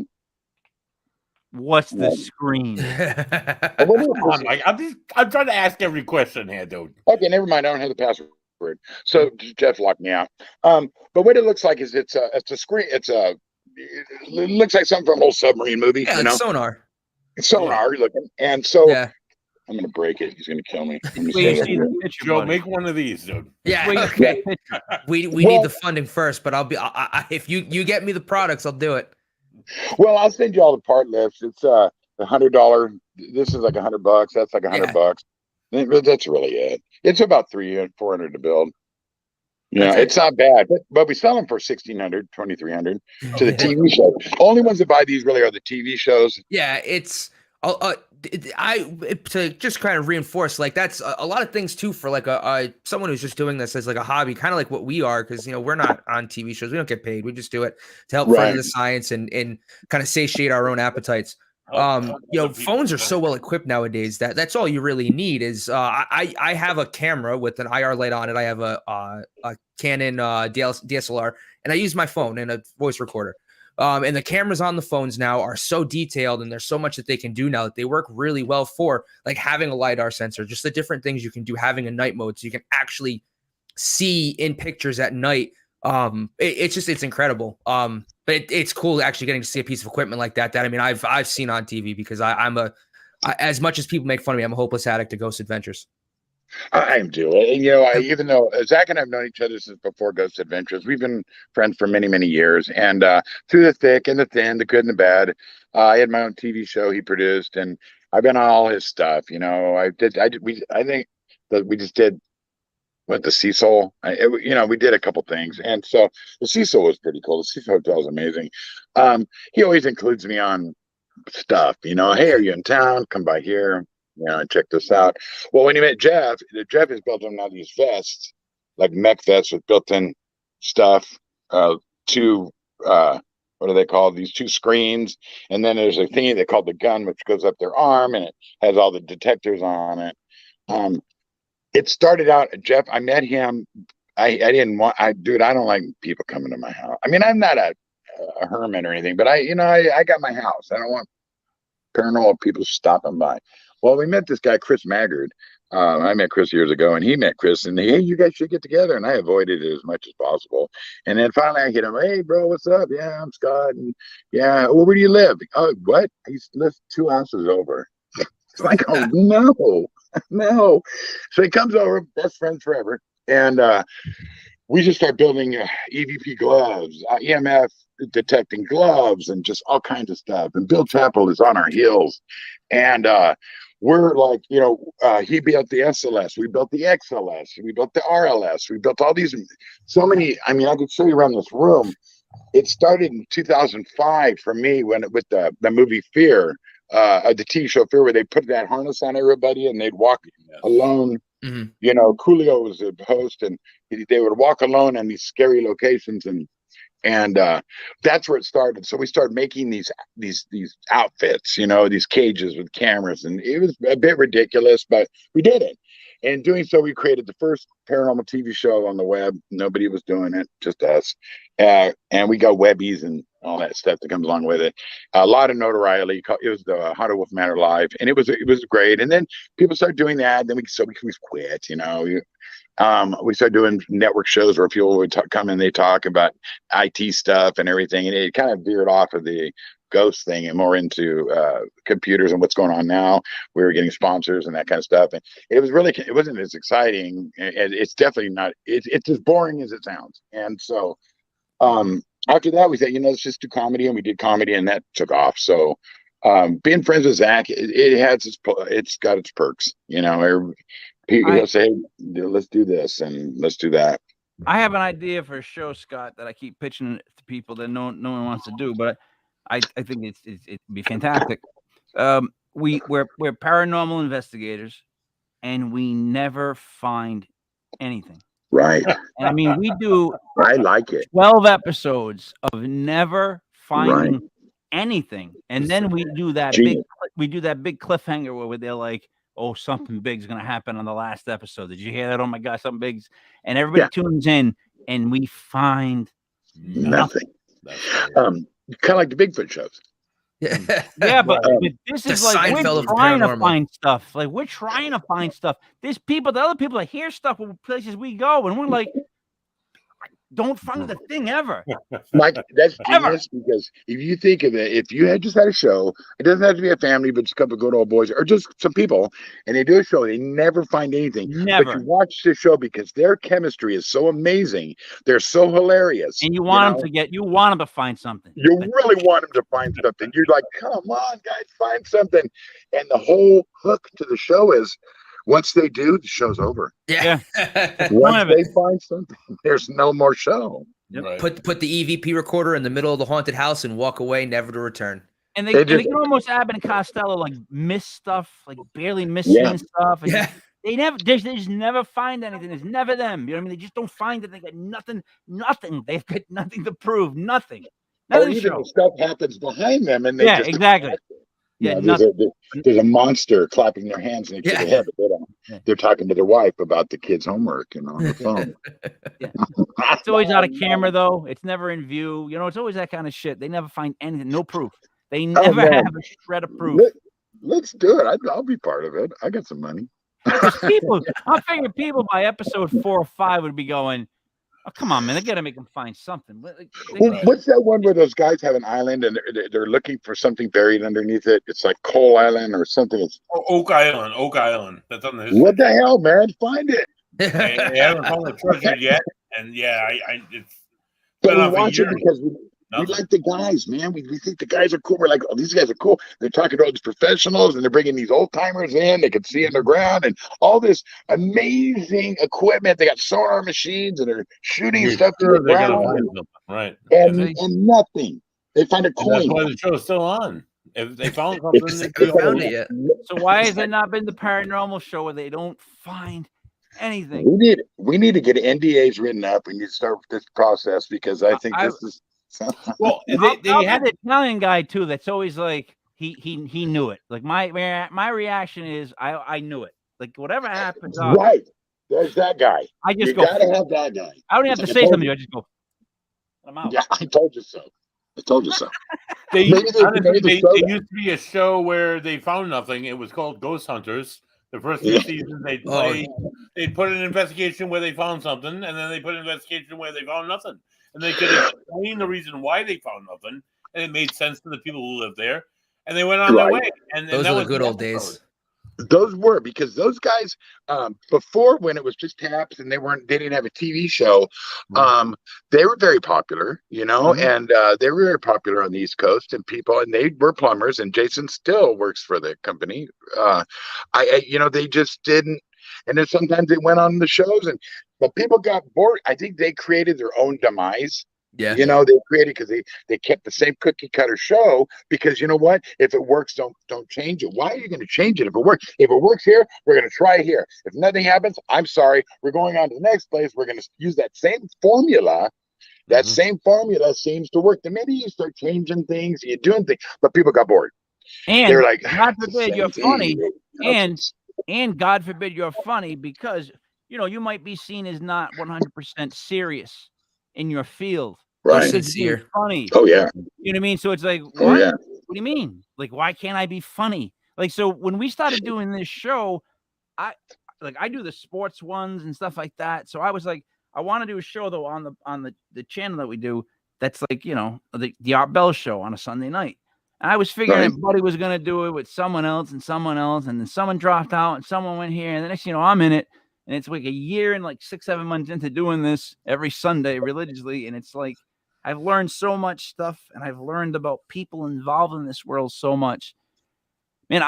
What's the screen? I'm trying to ask every question here, dude. Okay, never mind. I don't have the password, so Jeff locked me out. But what it looks like is it's a screen. It looks like something from an old submarine movie. Yeah, like sonar. It's sonar looking, and so I'm gonna break it. He's gonna kill me. Joe, make one of these, dude. Yeah. Okay. we need the funding first, but I'll be. If you get me the products, I'll do it. Well, I'll send you all the part lists. It's $100. This is like $100. That's like $100. That's really it. It's about $300-$400 to build. Yeah, it's not bad, but we sell them for $1,600, $2,300 to the TV show. Only ones that buy these really are the TV shows. Yeah, it's to just kind of reinforce, like, that's a lot of things too for like someone who's just doing this as like a hobby, kind of like what we are, because we're not on TV shows, we don't get paid, we just do it to help further the science and kind of satiate our own appetites. Phones are so well equipped nowadays that that's all you really need is I have a camera with an IR light on it. I have a Canon DSLR, and I use my phone and a voice recorder. And the cameras on the phones now are so detailed, and there's so much that they can do now that they work really well for like having a LiDAR sensor, just the different things you can do, having a night mode so you can actually see in pictures at night. It's incredible. But it's cool actually getting to see a piece of equipment like that. I mean, I've seen on TV, because I'm as much as people make fun of me, I'm a hopeless addict to Ghost Adventures. I am too. And even though Zach and I have known each other since before Ghost Adventures, we've been friends for many, many years. And through the thick and the thin, the good and the bad, I had my own TV show he produced, and I've been on all his stuff. I think that we just did the Cecil. We did a couple things, and so the Cecil was pretty cool. The Cecil Hotel is amazing. He always includes me on stuff. Hey, are you in town? Come by here. Check this out. Well, when you met Jeff has built him now these vests, like mech vests with built-in stuff. Two, what are they called? These two screens, and then there's a thingy they call the gun, which goes up their arm, and it has all the detectors on it. It started out, Jeff, I met him. I don't like people coming to my house. I mean, I'm not a hermit or anything, but I got my house. I don't want paranormal people stopping by. Well, we met this guy, Chris Maggard. I met Chris years ago, and he met Chris, and hey, you guys should get together. And I avoided it as much as possible. And then finally, I hit him. Hey, bro, what's up? Yeah, I'm Scott. And yeah, well, where do you live? Oh, what? He lives 2 houses over. It's like, oh no, no. So he comes over, best friends forever, and we just start building EVP gloves, EMF detecting gloves, and just all kinds of stuff. And Bill Chappell is on our heels, and we're like, he built the SLS, we built the XLS, we built the RLS, we built all these, so many. I mean, I could show you around this room. It started in 2005 for me with the movie Fear, the TV show Fear, where they put that harness on everybody and they'd walk alone. Mm-hmm. Coolio was the host, and they would walk alone in these scary locations, and that's where it started. So we started making these outfits, these cages with cameras, and it was a bit ridiculous, but we did it. And doing so, we created the first paranormal TV show on the web. Nobody was doing it, just us. And we got Webbies and all that stuff that comes along with it. A lot of notoriety. It was the Haunted Wolf Manor Live, and it was great. And then people started doing that. Then we quit. We started doing network shows where people would come and they talk about IT stuff and everything, and it kind of veered off of the ghost thing and more into computers and what's going on now. We were getting sponsors and that kind of stuff, and it wasn't as exciting, and it's definitely not. It's as boring as it sounds. And so after that, we said, let's just do comedy, and we did comedy, and that took off. So being friends with Zach, it's got its perks. People say, let's do this and let's do that. I have an idea for a show, Scott, that I keep pitching to people that no one wants to do, but I think it'd be fantastic. We're paranormal investigators, and we never find anything. Right. And I mean, we do. I like it. 12 episodes of never finding anything, and then we do that big cliffhanger where they're like, "Oh, something big's gonna happen on the last episode. Did you hear that? Oh my God, something big's!" And everybody tunes in, and we find nothing. Kind of like the Bigfoot shows. Yeah, but this is like we're trying to find stuff. Like we're trying to find stuff. There's the other people that hear stuff from places we go, and we're like, don't find the thing ever. Mike, that's genius, because if you think of it, if you had just had a show, it doesn't have to be a family, but just a couple of good old boys or just some people, and they do a show, they never find anything. Never. But you watch the show because their chemistry is so amazing. They're so hilarious. And you want them to find something. You really want them to find something. You're like, come on, guys, find something. And the whole hook to the show is, once they do, the show's over. Yeah. Once they find something, there's no more show. Yep. Right. Put the EVP recorder in the middle of the haunted house and walk away, never to return. And they can almost Abbott and Costello like miss stuff, like barely missing stuff. And they just never find anything. It's never them. You know what I mean? They just don't find it. They got nothing. They've got nothing to prove. Nothing. Or even the stuff happens behind them, and they just exactly. Yeah, there's a monster clapping their hands next to their head, but they don't. They're talking to their wife about the kids' homework on the phone. It's always out of camera, though. It's never in view. It's always that kind of shit. They never find anything, no proof. They never have a shred of proof. Let's do it. I'll be part of it. I got some money. I'm figuring people by episode 4 or 5 would be going, oh, come on, man. They got to make them find something. What's that one where those guys have an island and they're looking for something buried underneath it? It's like Coal Island or something. Oak Island. That's on the history. What the hell, man? Find it. They haven't found the treasure yet. And it's but we watch it because we like the guys, man. We think the guys are cool. We're like, oh, these guys are cool. They're talking to all these professionals, and they're bringing these old timers in. They can see underground and all this amazing equipment. They got sonar machines, and they're shooting stuff to the ground. Right. And nothing. They find a coin. That's why the show's still on. If they found something, they found it yet. So why has it not been the paranormal show where they don't find anything? We need to get NDAs written up. We need to start this process because I think this is. Well, they had an Italian guy too. That's always like he knew it. Like my reaction is I knew it. Like whatever happens, right? There's that guy. I just gotta have that guy. I don't even have to say something. I just go. I'm out. Yeah, I told you so. I told you so. They Maybe used show that. to be a show where they found nothing. It was called Ghost Hunters. The first few Yeah. seasons, they'd put an investigation where they found something, and then they put an investigation where they found nothing. And they could explain the reason why they found nothing, and it made sense to the people who lived there. And they went on their way. And those that were was the good old days. Those were, because those guys, before, when it was just Taps and they didn't have a TV show, they were very popular, you know, and they were very popular on the East Coast, and they were plumbers, and Jason still works for the company. They just didn't, and then sometimes they went on the shows, but people got bored. I think they created their own demise. Yeah. You know, they created, because they kept the same cookie cutter show, because you know what? If it works, don't change it. Why are you going to change it if it works? If it works here, we're going to try it here. If nothing happens, I'm sorry, we're going on to the next place. We're going to use that same formula. That same formula seems to work. Then maybe you start changing things, you're doing things, but people got bored. And they're like, God forbid you're funny, and God forbid you're funny, because you might be seen as not 100% serious in your field. Right. Sincere. Funny. Oh yeah. You know what I mean? So it's like, what? Oh yeah. What do you mean? Like, why can't I be funny? Like, so when we started doing this show, I do the sports ones and stuff like that. So I was like, I want to do a show though on the channel that we do. That's like, the Art Bell show on a Sunday night. And I was figuring that Buddy was going to do it with someone else, and then someone dropped out and someone went here. And the next, I'm in it. And it's like a year and like 6-7 months into doing this every Sunday religiously. And it's like, I've learned so much stuff, and I've learned about people involved in this world so much. Man,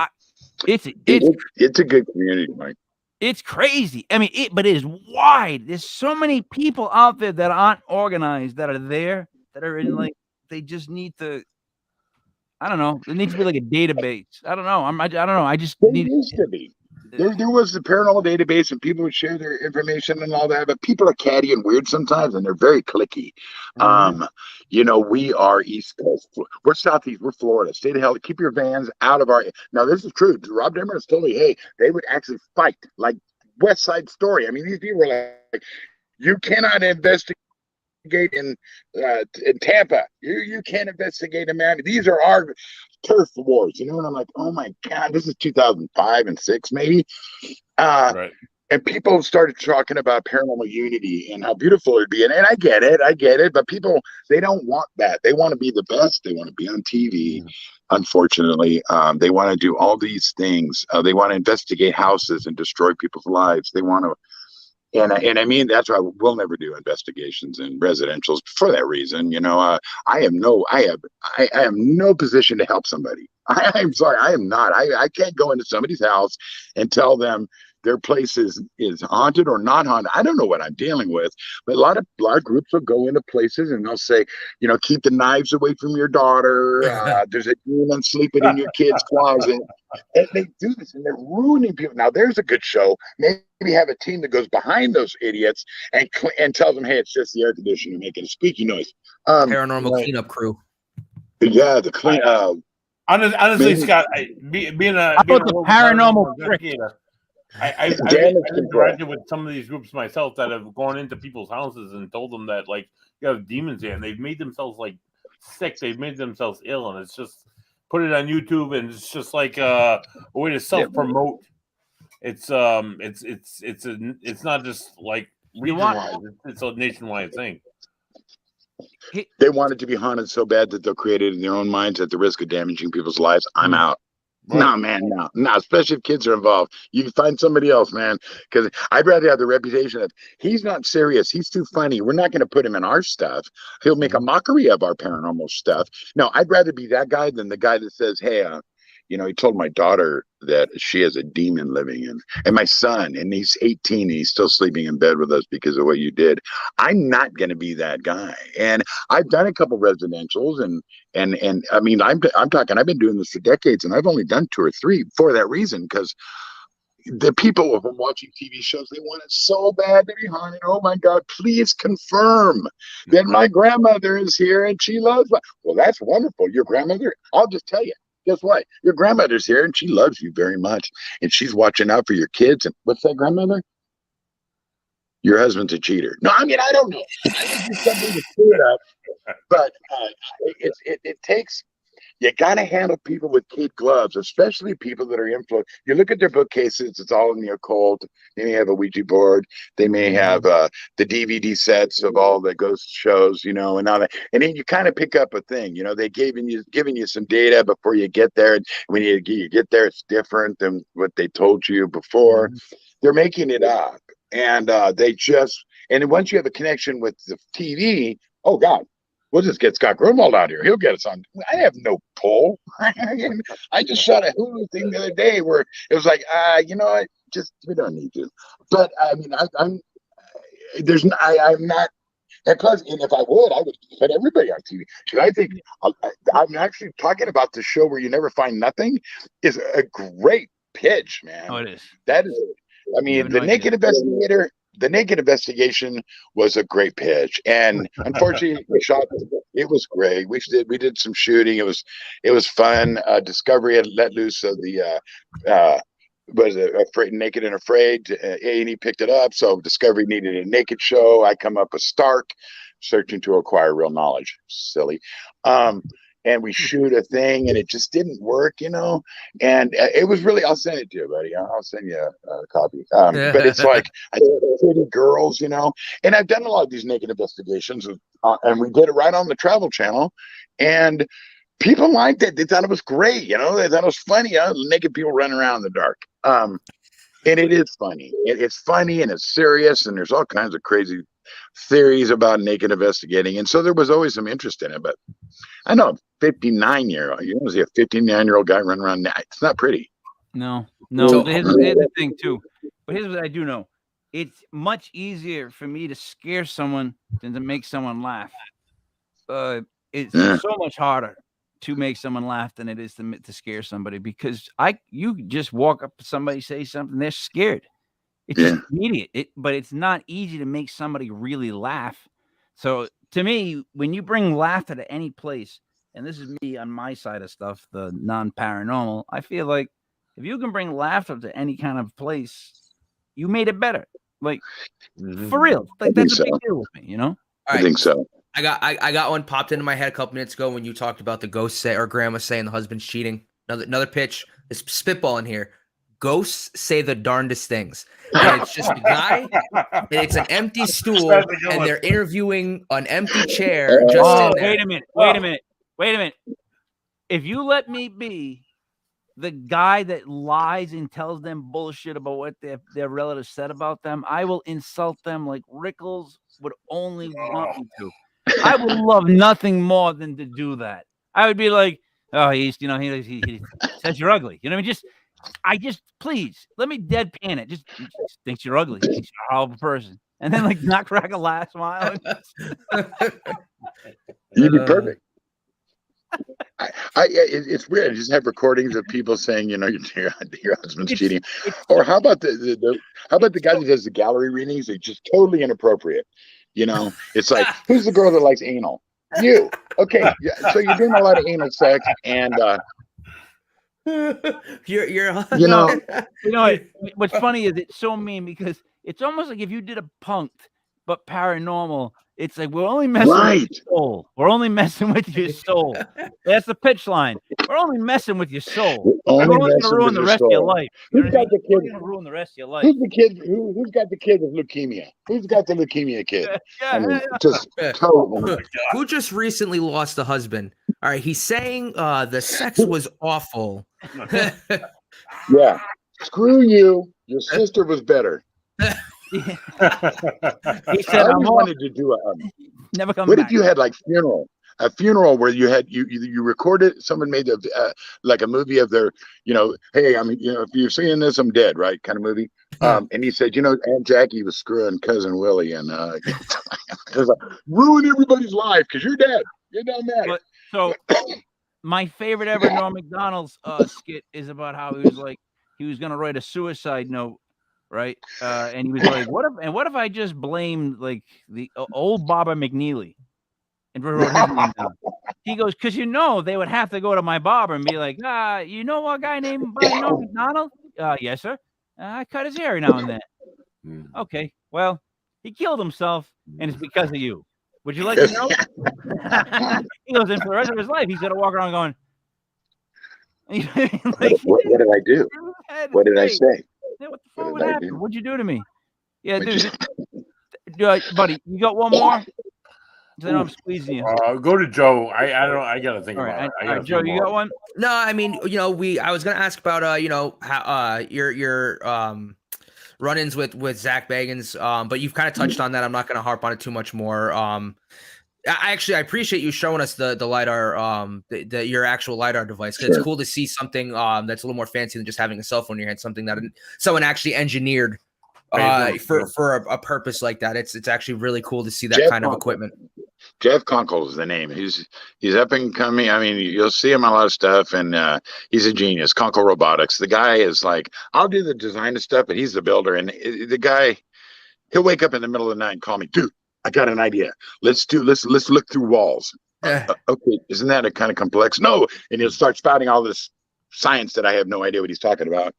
it's a good community, Mike. It's crazy. I mean, but it is wide. There's so many people out there that aren't organized, that are there, that are in, like, they just need to, I don't know. There needs to be like a database. I don't know. I don't know. I just need to be. There was the paranormal database, and people would share their information and all that, but people are catty and weird sometimes, and they're very cliquey. We are East Coast. We're Southeast. We're Florida. Stay the hell. Keep your vans out of our. Now, this is true. Rob Demmer has told me, hey, they would actually fight, like West Side Story. I mean, these people were like, you cannot investigate in Tampa. You can't investigate in Miami. These are our turf wars, and I'm like, oh my God, this is 2005 and 6 maybe. Right. And people started talking about paranormal unity and how beautiful it'd be, and I get it, but people, they don't want that. They want to be the best. They want to be on TV. Unfortunately, they want to do all these things. They want to investigate houses and destroy people's lives. They want to. And I mean, that's why we'll never do investigations in residentials for that reason. I am no position to help somebody. I'm sorry, I am not. I can't go into somebody's house and tell them their place is haunted or not haunted. I don't know what I'm dealing with, but a lot of groups will go into places and they'll say, keep the knives away from your daughter. There's a demon sleeping in your kid's closet. And they do this, and they're ruining people. Now, there's a good show. Maybe have a team that goes behind those idiots and tells them, hey, it's just the air conditioner making a squeaky noise. Paranormal cleanup crew. Yeah, the clean. Honestly, Scott, being a paranormal investigator, I've interacted with some of these groups myself that have gone into people's houses and told them that, like, you have demons here, and they've made themselves like sick. They've made themselves ill, and it's just put it on YouTube, and it's just like a way to self-promote. It's not just like region-wise. It's a nationwide thing. They want it to be haunted so bad that they'll create it in their own minds at the risk of damaging people's lives. I'm out. Right. No, man, no. Especially if kids are involved. You can find somebody else, man. Because I'd rather have the reputation of, he's not serious. He's too funny. We're not going to put him in our stuff. He'll make a mockery of our paranormal stuff. No, I'd rather be that guy than the guy that says, hey, he told my daughter that she has a demon living in, and my son, and he's 18, and he's still sleeping in bed with us because of what you did. I'm not going to be that guy. And I've done a couple residentials, and I mean, I'm talking, I've been doing this for decades, and I've only done 2 or 3 for that reason, because the people who are watching TV shows, they want it so bad to be haunted. Oh my God, please confirm that my grandmother is here and she loves me. Well, that's wonderful. Your grandmother, I'll just tell you. Guess what? Your grandmother's here, and she loves you very much, and she's watching out for your kids. And what's that, grandmother? your husband's a cheater. No, I mean, I don't know. I think it's something to clear it up, but it takes. You got to handle people with kid gloves, especially people that are influenced. You look at their bookcases; it's all in the occult. They may have a Ouija board. They may have the DVD sets of all the ghost shows, and all that. And then you kind of pick up a thing. They giving you some data before you get there. And when you get there, it's different than what they told you before. They're making it up, and and once you have a connection with the TV, oh God. We'll just get Scott Gruenwald out here. He'll get us on. I have no pull. I just shot a Hulu thing the other day where it was like, we don't need to. But I mean, I'm not. And plus, and if I would put everybody on TV. Because I think I'm actually talking about the show where you never find nothing is a great pitch, man. Oh, it is. That is. I mean, the Naked Investigator. The Naked Investigation was a great pitch, and unfortunately, we shot. It was great. We did some shooting. It was fun. Discovery had let loose of the was it Afraid, Naked and Afraid. A&E picked it up, so Discovery needed a naked show. I come up with Stark, searching to acquire real knowledge. Silly. And we shoot a thing, and it just didn't work, And it was really, I'll send it to you, buddy. I'll send you a copy. But it's like, I said, pretty girls, And I've done a lot of these naked investigations, and we did it right on the Travel Channel. And people liked it. They thought it was great, They thought it was funny, naked people running around in the dark. And it is funny. It's funny, and it's serious, and there's all kinds of crazy theories about naked investigating. And so there was always some interest in it. But I know 59-year-old, you don't see a 59-year-old guy running around now. It's not pretty. No. Here's the thing too. But here's what I do know. It's much easier for me to scare someone than to make someone laugh. It's so much harder to make someone laugh than it is to scare somebody, because you just walk up to somebody, say something, they're scared. It's just immediate. But it's not easy to make somebody really laugh. So to me, when you bring laughter to any place, and this is me on my side of stuff, the non-paranormal, I feel like if you can bring laughter to any kind of place, you made it better. Like, for real. Like, that's a big deal with me, All right. I think so. I got one popped into my head a couple minutes ago when you talked about the ghost or grandma saying the husband's cheating. Another pitch is spitballing here. Ghosts say the darndest things. And it's just a guy, and it's an empty stool, and they're interviewing an empty chair just in there. Wait a minute. If you let me be the guy that lies and tells them bullshit about what their relatives said about them, I will insult them like Rickles would only want me to. I would love nothing more than to do that. I would be like, oh, he says you're ugly. Please let me deadpan it. Just thinks you're ugly. Thinks you're a horrible person, and then not crack a last smile. You'd be perfect. It's weird. I just have recordings of people saying, your husband's cheating. Or how about the guy that does the gallery readings? They're just totally inappropriate. It's like, who's the girl that likes anal? You. Okay. Yeah, so you're doing a lot of anal sex, and what's funny is it's so mean, because it's almost like if you did a punked but paranormal, it's like we're only messing with your soul. We're only messing with your soul. That's the pitch line. We're only messing with your soul. We're only going to ruin the rest of your life. Who's got the kid? We're going to ruin the rest of your life. Who's the kid? Who's got the kid with leukemia? Who's got the leukemia kid? Who just recently lost a husband? All right, he's saying the sex was awful. Yeah, screw you. Your sister was better. He said, I always wanted to do never come what back. if you had a funeral where you had you recorded, someone made a movie of their, hey, if you're seeing this, I'm dead, right, kind of movie. And he said, Aunt Jackie was screwing cousin Willie, and it was ruin everybody's life because you're dead. You're down there. So my favorite ever Norm Macdonald's skit is about how he was gonna write a suicide note. Right. And he was like, what if I just blamed the old Barbara McNeely and wrote his name down? He goes, because they would have to go to my barber and be like, a guy named Norm Macdonald? Yes, sir. I cut his hair every now and then. Okay. Well, He killed himself, and it's because of you. Would you like to know? He goes, in for the rest of his life, he's gonna walk around going, like, what did I do? What did I say? Yeah, what the fuck would happen? What'd you do to me? Yeah, dude, buddy, you got one more? Then I'm squeezing you. Go to Joe. I gotta think All about right, it. Joe, you got one? No, I mean, I was gonna ask about how your run-ins with Zach Bagans, but you've kind of touched on that. I'm not gonna harp on it too much more. I appreciate you showing us the LiDAR, your actual LiDAR device. Sure. It's cool to see something that's a little more fancy than just having a cell phone in your hand. Something that someone actually engineered for a purpose like that. It's actually really cool to see that Jeff kind of equipment. Jeff Kunkel is the name. He's up and coming. I mean, you'll see him on a lot of stuff, and he's a genius. Kunkel Robotics. The guy is like, I'll do the design of stuff, but he's the builder. And the guy, he'll wake up in the middle of the night and call me, dude, I got an idea. Let's look through walls. Okay, isn't that a kind of complex? No, and he'll start spouting all this science that I have no idea what he's talking about.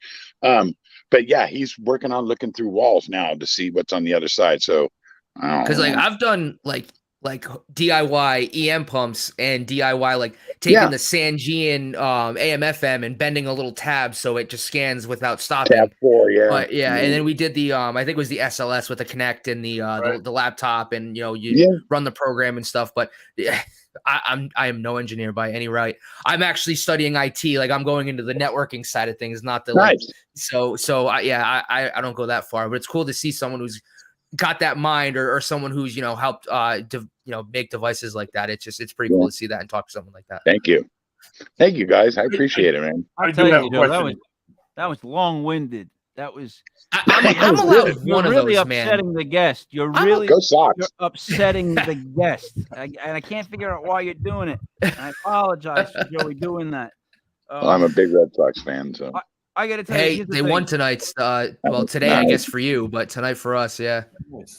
But yeah, he's working on looking through walls now to see what's on the other side. So, because I've done like DIY EM pumps and DIY like taking the Sangean AM/FM and bending a little tab so it just scans without stopping. Tab 4, yeah. But and then we did the I think it was the SLS with the Connect and the laptop, and run the program and stuff. But I am no engineer by any right. I'm actually studying IT. Like, I'm going into the networking side of things, not the nice. I don't go that far. But it's cool to see someone who's got that mind, or someone who's helped make devices like that. It's pretty cool to see that and talk to someone like that. Thank you guys. I appreciate it, man. I tell you, Joe, that was long-winded. That was I'm allowed one of really those, upsetting man. The guest. You're upsetting the guest, and I can't figure out why you're doing it. And I apologize for Joey doing that. Well, I'm a big Red Sox fan, so I got to tell you. Hey, they won tonight. Today I guess for you, but tonight for us, yeah.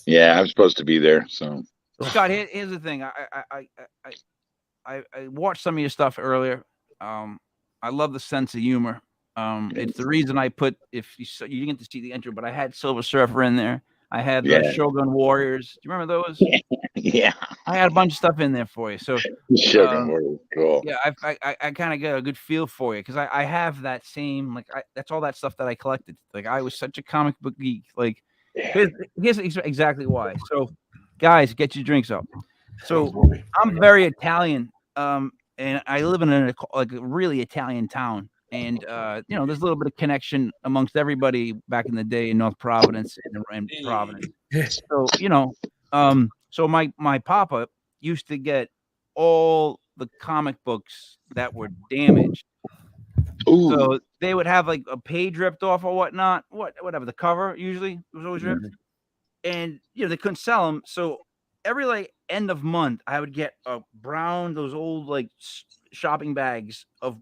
Yeah, I'm supposed to be there. So, Scott, here's the thing. I watched some of your stuff earlier. I love the sense of humor. It's the reason I put, if you didn't get to see the intro, but I had Silver Surfer in there. I had the Shogun Warriors. Do you remember those? Yeah. I had a bunch of stuff in there for you. So Shogun Warriors, cool. Yeah, I kind of got a good feel for you, because I have that same, that's all that stuff that I collected. Like, I was such a comic book geek. Like, here's exactly why. So, guys, get your drinks up. So I'm very Italian, and I live in a really Italian town. And there's a little bit of connection amongst everybody back in the day in North Providence and Providence. So so my papa used to get all the comic books that were damaged. Ooh. So they would have like a page ripped off or whatnot, whatever the cover usually was always ripped, and they couldn't sell them. So every end of month, I would get those old shopping bags of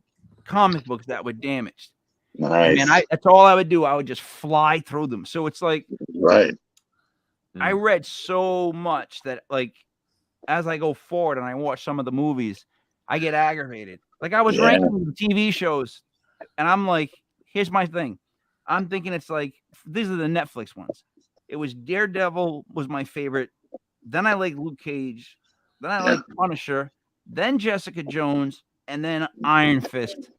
comic books that were damaged. Nice. And that's all I would do. I would just fly through them. So it's like, right. I read so much that as I go forward and I watch some of the movies, I get aggravated. Like, I was ranking the TV shows, and I'm like, here's my thing. I'm thinking it's these are the Netflix ones. It was Daredevil was my favorite. Then I like Luke Cage. Then I like Punisher. Then Jessica Jones. And then Iron Fist.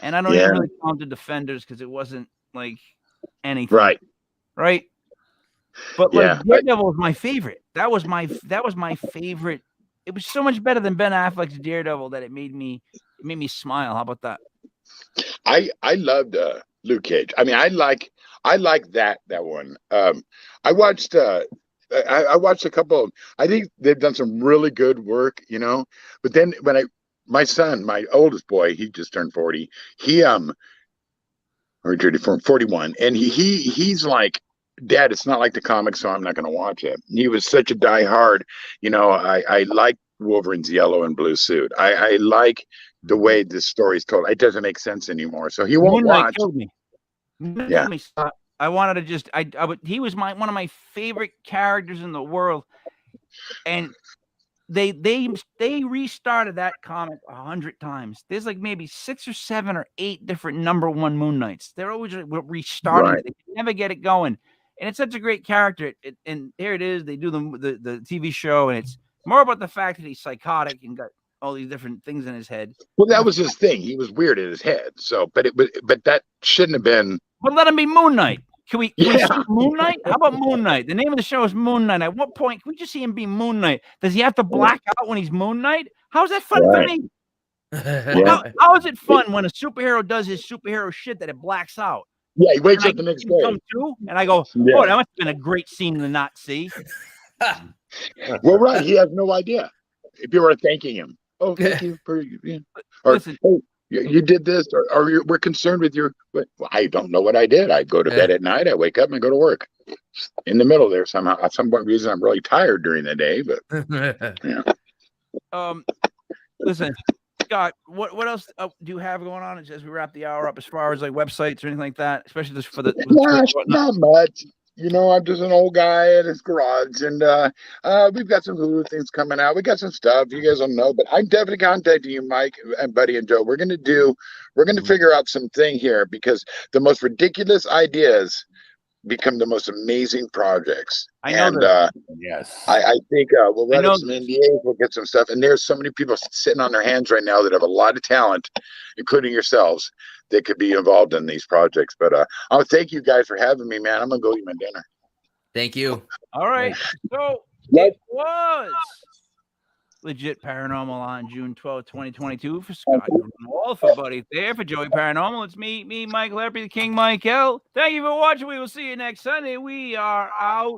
And I don't even really count the Defenders, because it wasn't anything. Right. But Daredevil was my favorite. That was my favorite. It was so much better than Ben Affleck's Daredevil that it made me smile. How about that? I loved Luke Cage. I mean, I like that one. I watched I watched a couple. I think they've done some really good work, But then when my son, my oldest boy, he just turned 40. He or 41, and he's like, Dad, it's not like the comics, so I'm not going to watch it. He was such a diehard. I like Wolverine's yellow and blue suit. I like the way this story's told. It doesn't make sense anymore, so he won't watch. Killed me. I wanted to just. He was one of my favorite characters in the world, and they restarted that comic 100 times. There's maybe 6 or 7 or 8 different #1 Moon Knights. They're always restarting it. They can never get it going. and it's such a great character. And here it is. They do the TV show, and it's more about the fact that he's psychotic and got all these different things in his head. Well, that was his thing. He was weird in his head. So, but that shouldn't have been. But let him be Moon Knight. Can we see Moon Knight? How about Moon Knight? The name of the show is Moon Knight. At what point can we just see him be Moon Knight? Does he have to black out when he's Moon Knight? How's that fun for me? How is it fun when a superhero does his superhero shit that it blacks out? Yeah, he wakes up the next day. Come to, and I go, oh, that must have been a great scene to not see. Well, right. He has no idea. People are thanking him. Oh, thank you for or Listen, hey, you did this, or we're concerned with your. Well, I don't know what I did. I go to bed at night. I wake up and I go to work. In the middle there, somehow, at some point, reason I'm really tired during the day. But listen, Scott, what else do you have going on as we wrap the hour up, as far as like websites or anything like that, especially just for the not much. You know, I'm just an old guy at his garage, and we've got some Hulu things coming out. We got some stuff you guys don't know, but I'm definitely contacting you, Mike and Buddy and Joe. We're gonna figure out something here, because the most ridiculous ideas become the most amazing projects. I know, yes. I think we'll write up some NDAs. We'll get some stuff, and there's so many people sitting on their hands right now that have a lot of talent, including yourselves, that could be involved in these projects. But I'll thank you guys for having me, man. I'm gonna go eat my dinner. Thank you. All right. So it was Legit Paranormal on June 12th, 2022. For Scott Gruenwald, for Buddy there, for Joey Paranormal. It's me, Mike Lepre, the King Mike L. Thank you for watching. We will see you next Sunday. We are out.